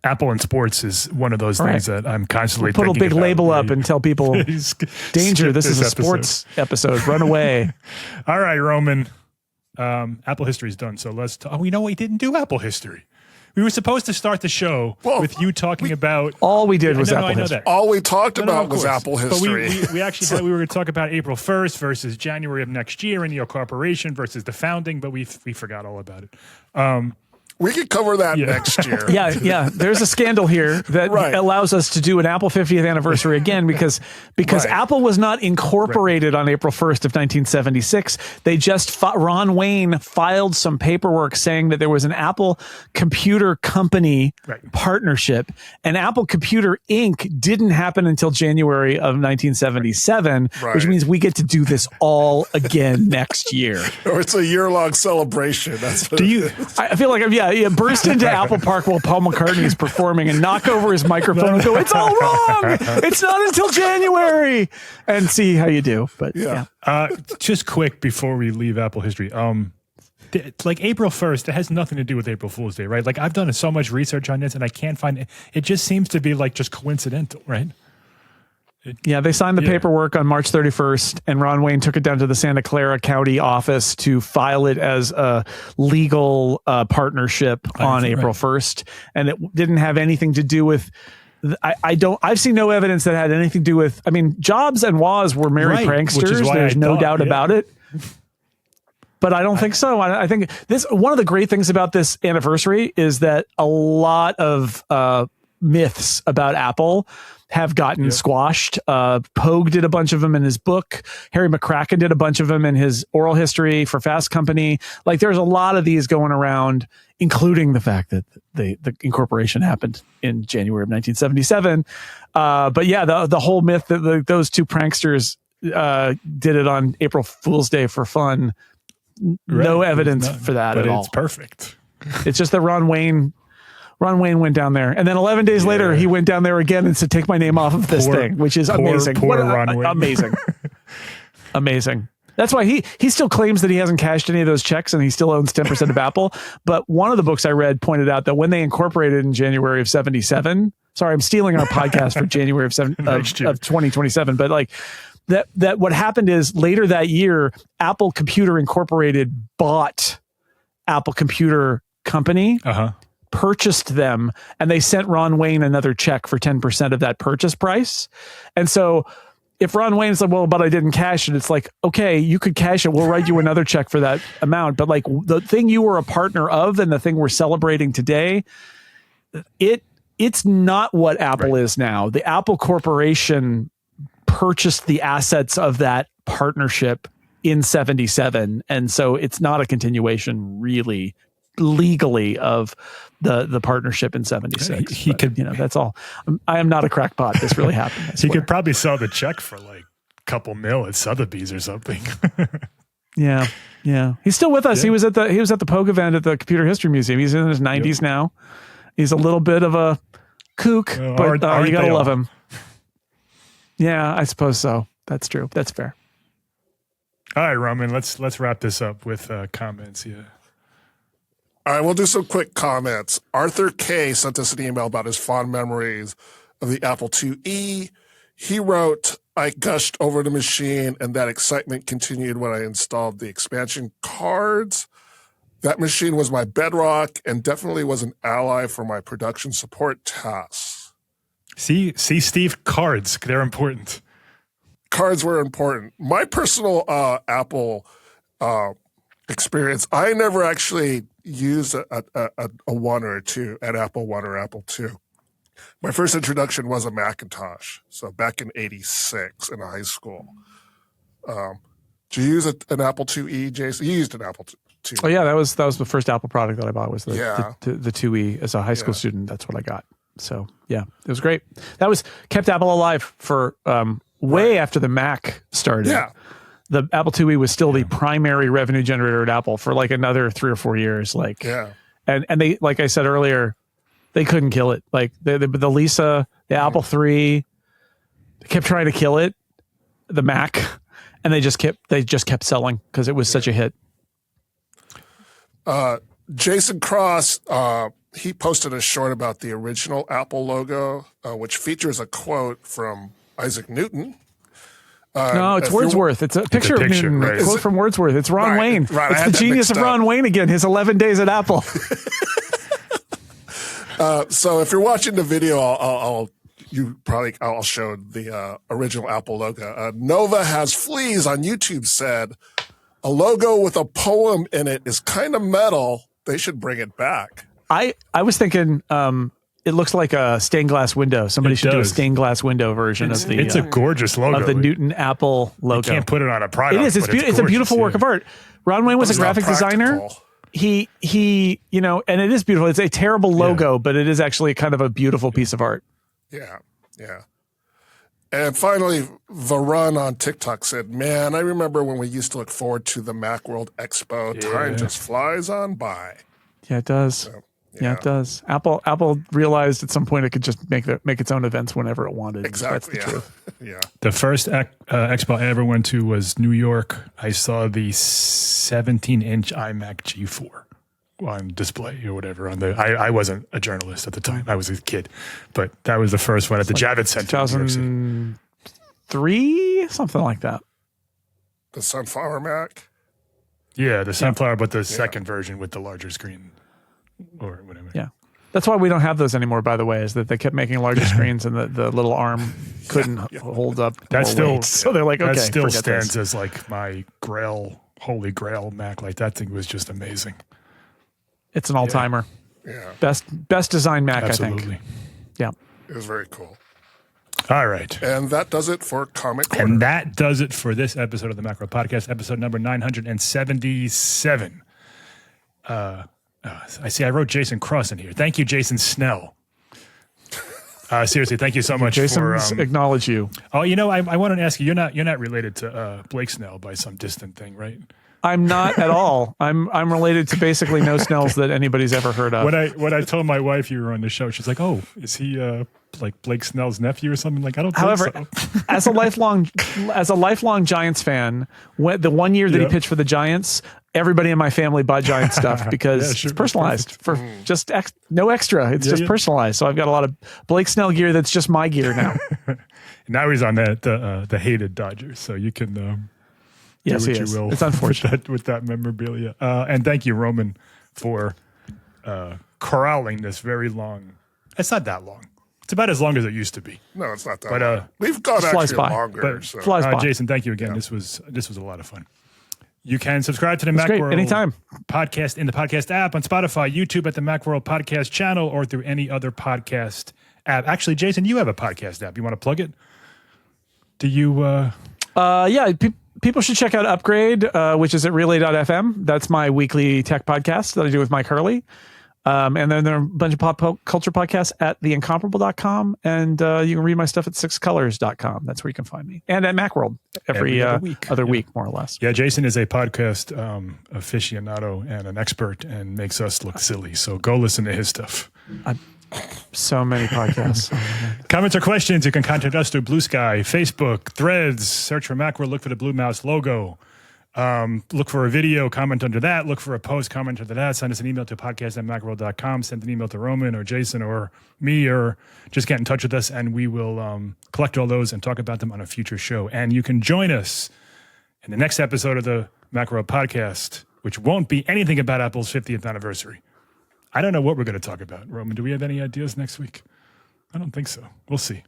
Apple and sports is one of those things that I'm constantly put a big label up and tell people, danger, this is a sports episode. Run away. All right, Roman. Apple history is done. So let's talk. We didn't do Apple history. We were supposed to start the show with you talking about... All we did was Apple history. All we talked about was Apple history. But we actually said we were going to talk about April 1st versus January of next year and your corporation versus the founding, but we forgot all about it. We could cover that next year. Yeah. There's a scandal here that allows us to do an Apple 50th anniversary again because Apple was not incorporated on April 1st of 1976. They just Ron Wayne filed some paperwork saying that there was an Apple Computer Company partnership, and Apple Computer Inc. didn't happen until January of 1977, which means we get to do this all again next year. Or it's a year-long celebration. That's what I feel like Yeah, burst into Apple Park while Paul McCartney is performing and knock over his microphone and go, "It's all wrong. It's not until January," and see how you do. But yeah. Just quick before we leave Apple history. Like April 1st, it has nothing to do with April Fool's Day, right? Like I've done so much research on this and I can't find it. It just seems to be like just coincidental, right? Yeah, they signed the paperwork on March 31st, and Ron Wayne took it down to the Santa Clara County office to file it as a legal partnership on April 1st. And it didn't have anything to do with, I've seen no evidence that had anything to do with, I mean, Jobs and Woz were merry pranksters. There's no doubt about it. But I don't think so. I think one of the great things about this anniversary is that a lot of myths about Apple have gotten squashed. Pogue did a bunch of them in his book. Harry McCracken did a bunch of them in his oral history for Fast Company. Like there's a lot of these going around, including the fact that the incorporation happened in January of 1977. But yeah, the whole myth that those two pranksters did it on April Fool's Day for fun. No evidence for that at all. It's perfect. It's just that Ron Wayne went down there, and then 11 days later he went down there again and said, "Take my name off of this thing," which is amazing. Amazing, amazing. That's why he still claims that he hasn't cashed any of those checks and he still owns 10% of Apple. But one of the books I read pointed out that when they incorporated in January of 77, sorry, I'm stealing our podcast for January of 2027, but like. That what happened is later that year, Apple Computer Incorporated bought Apple Computer Company, purchased them, and they sent Ron Wayne another check for 10% of that purchase price. And so if Ron Wayne's like, "Well, but I didn't cash it," it's like, okay, you could cash it. We'll write you another check for that amount. But like the thing you were a partner of and the thing we're celebrating today, it's not what Apple is now. The Apple Corporation purchased the assets of that partnership in 77. And so it's not a continuation really legally of the partnership in 76. He could, that's all. I am not a crackpot. This really happened. He could probably sell the check for like a couple mil at Sotheby's or something. Yeah. He's still with us. Yeah. He was at the Pogue event at the Computer History Museum. He's in his 90s now. He's a little bit of a kook, but you gotta love him. Yeah, I suppose so. That's true. That's fair. All right, Roman, let's wrap this up with comments. Yeah. All right, we'll do some quick comments. Arthur K. sent us an email about his fond memories of the Apple IIe. He wrote, "I gushed over the machine, and that excitement continued when I installed the expansion cards. That machine was my bedrock and definitely was an ally for my production support tasks." See, Steve, cards, they're important. Cards were important. My personal Apple experience, I never actually used a 1 or a 2, an Apple 1 or Apple 2. My first introduction was a Macintosh, so back in 86 in high school. Did you use an Apple IIe, Jason? You used an Apple II. Oh, yeah, that was the first Apple product that I bought was the IIe as a high school student. That's what I got. So yeah, it was great. That kept Apple alive for way after the Mac started. Yeah. The Apple IIe was still the primary revenue generator at Apple for like another 3 or 4 years. And they, like I said earlier, they couldn't kill it. Like the Lisa, the Apple III, they kept trying to kill it, the Mac, and they just kept selling because it was such a hit. Jason Cross, he posted a short about the original Apple logo, which features a quote from Isaac Newton. No, it's Wordsworth. It's a picture of Newton. Right. A quote from Wordsworth. It's Ron Wayne. Right, it's the genius of Ron Wayne again, his 11 days at Apple. So if you're watching the video, I'll show the original Apple logo. Nova Has Fleas on YouTube said, "A logo with a poem in it is kind of metal. They should bring it back." I was thinking it looks like a stained glass window. Somebody should do a stained glass window version of the. It's a gorgeous logo of the Newton Apple logo. You can't put it on a product. It is. It's a beautiful work of art. Ron Wayne was a graphic designer. He and it is beautiful. It's a terrible logo, but it is actually kind of a beautiful piece of art. Yeah. And finally, Varun on TikTok said, "Man, I remember when we used to look forward to the Macworld Expo. Time just flies on by." Yeah, it does. So, yeah, it does. Apple realized at some point it could just make its own events whenever it wanted. Exactly. That's the truth. Yeah. The first expo I ever went to was New York. I saw the 17-inch iMac G4 on display or whatever. I wasn't a journalist at the time. I was a kid, but that was the first one at the Javits Center. 2003, something like that. The Sunflower Mac. Yeah, the Sunflower, but the second version with the larger screen or whatever. Yeah. That's why we don't have those anymore, by the way, is that they kept making larger screens and the little arm couldn't hold up. That still, weight. So they're like, okay, that still forget stands this. as like my holy grail Mac. Like that thing was just amazing. It's an all-timer. Yeah. Best design Mac, Absolutely. I think. Yeah. It was very cool. All right. And that does it for Comic Corner. And that does it for this episode of the Macworld Podcast, episode number 977. I see I wrote Jason Cross in here. Thank you, Jason Snell. Seriously, thank you so much. Jason, acknowledge you. Oh, I wanted to ask you. You're not related to Blake Snell by some distant thing, right? I'm not at all. I'm related to basically no Snells that anybody's ever heard of. When I told my wife you were on the show, she's like, "Oh, is he like Blake Snell's nephew or something?" Like, I don't. However, think so. as a lifelong Giants fan, the 1 year that he pitched for the Giants, everybody in my family bought Giant stuff because it's personalized for just no extra. It's just personalized. So I've got a lot of Blake Snell gear that's just my gear now. Now he's on the hated Dodgers, so you can. Yes, he is. It's unfortunate with that memorabilia. And thank you, Roman, for corralling this very long. It's not that long. It's about as long as it used to be. No, it's not that But long. We've gone actually longer. But So. flies by. Jason, thank you again. Yeah. This was a lot of fun. You can subscribe to the Macworld anytime podcast in the podcast app on Spotify, YouTube at the Macworld podcast channel, or through any other podcast app. Actually, Jason, you have a podcast app. You want to plug it? Do you? Yeah. People should check out Upgrade, which is at relay.fm. That's my weekly tech podcast that I do with Mike Hurley. And then there are a bunch of pop culture podcasts at theincomparable.com. And you can read my stuff at sixcolors.com. That's where you can find me. And at Macworld every other week, more or less. Yeah, Jason is a podcast aficionado and an expert and makes us look silly. So go listen to his stuff. So many podcasts. Comments or questions, you can contact us through Blue Sky, Facebook, Threads, search for Macworld, look for the Blue Mouse logo. Look for a video, comment under that. Look for a post, comment under that. Send us an email to podcast@macworld.com. Send an email to Roman or Jason or me, or just get in touch with us, and we will collect all those and talk about them on a future show. And you can join us in the next episode of the Macworld Podcast, which won't be anything about Apple's 50th anniversary. I don't know what we're going to talk about. Roman, do we have any ideas next week? I don't think so. We'll see.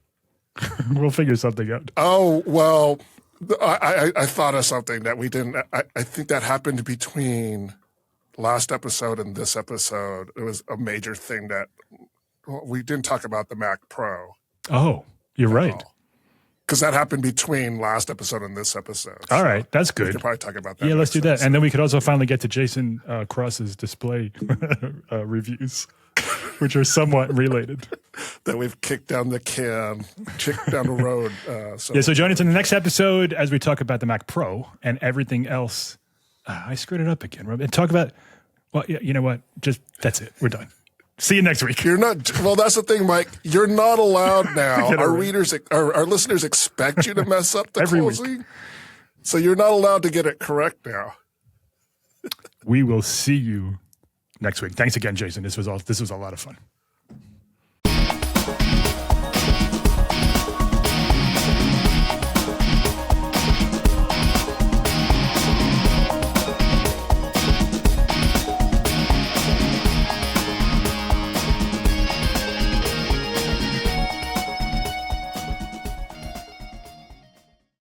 We'll figure something out. Oh, well, I thought of something that we didn't. I think that happened between last episode and this episode. It was a major thing that we didn't talk about the Mac Pro. Oh, you're right. Because that happened between last episode and this episode. All right, that's good. We could probably talk about that. Yeah, let's do that. And then we could also finally get to Jason Cross's display reviews, which are somewhat related. That we've kicked down the road. So join us in the next episode as we talk about the Mac Pro and everything else. I screwed it up again, Rob. And talk about, well, you know what? Just, that's it. We're done. See you next week. You're not. Well, that's the thing, Mike. You're not allowed now. Our listeners expect you to mess up the closing. So you're not allowed to get it correct now. We will see you next week. Thanks again, Jason. This was a lot of fun.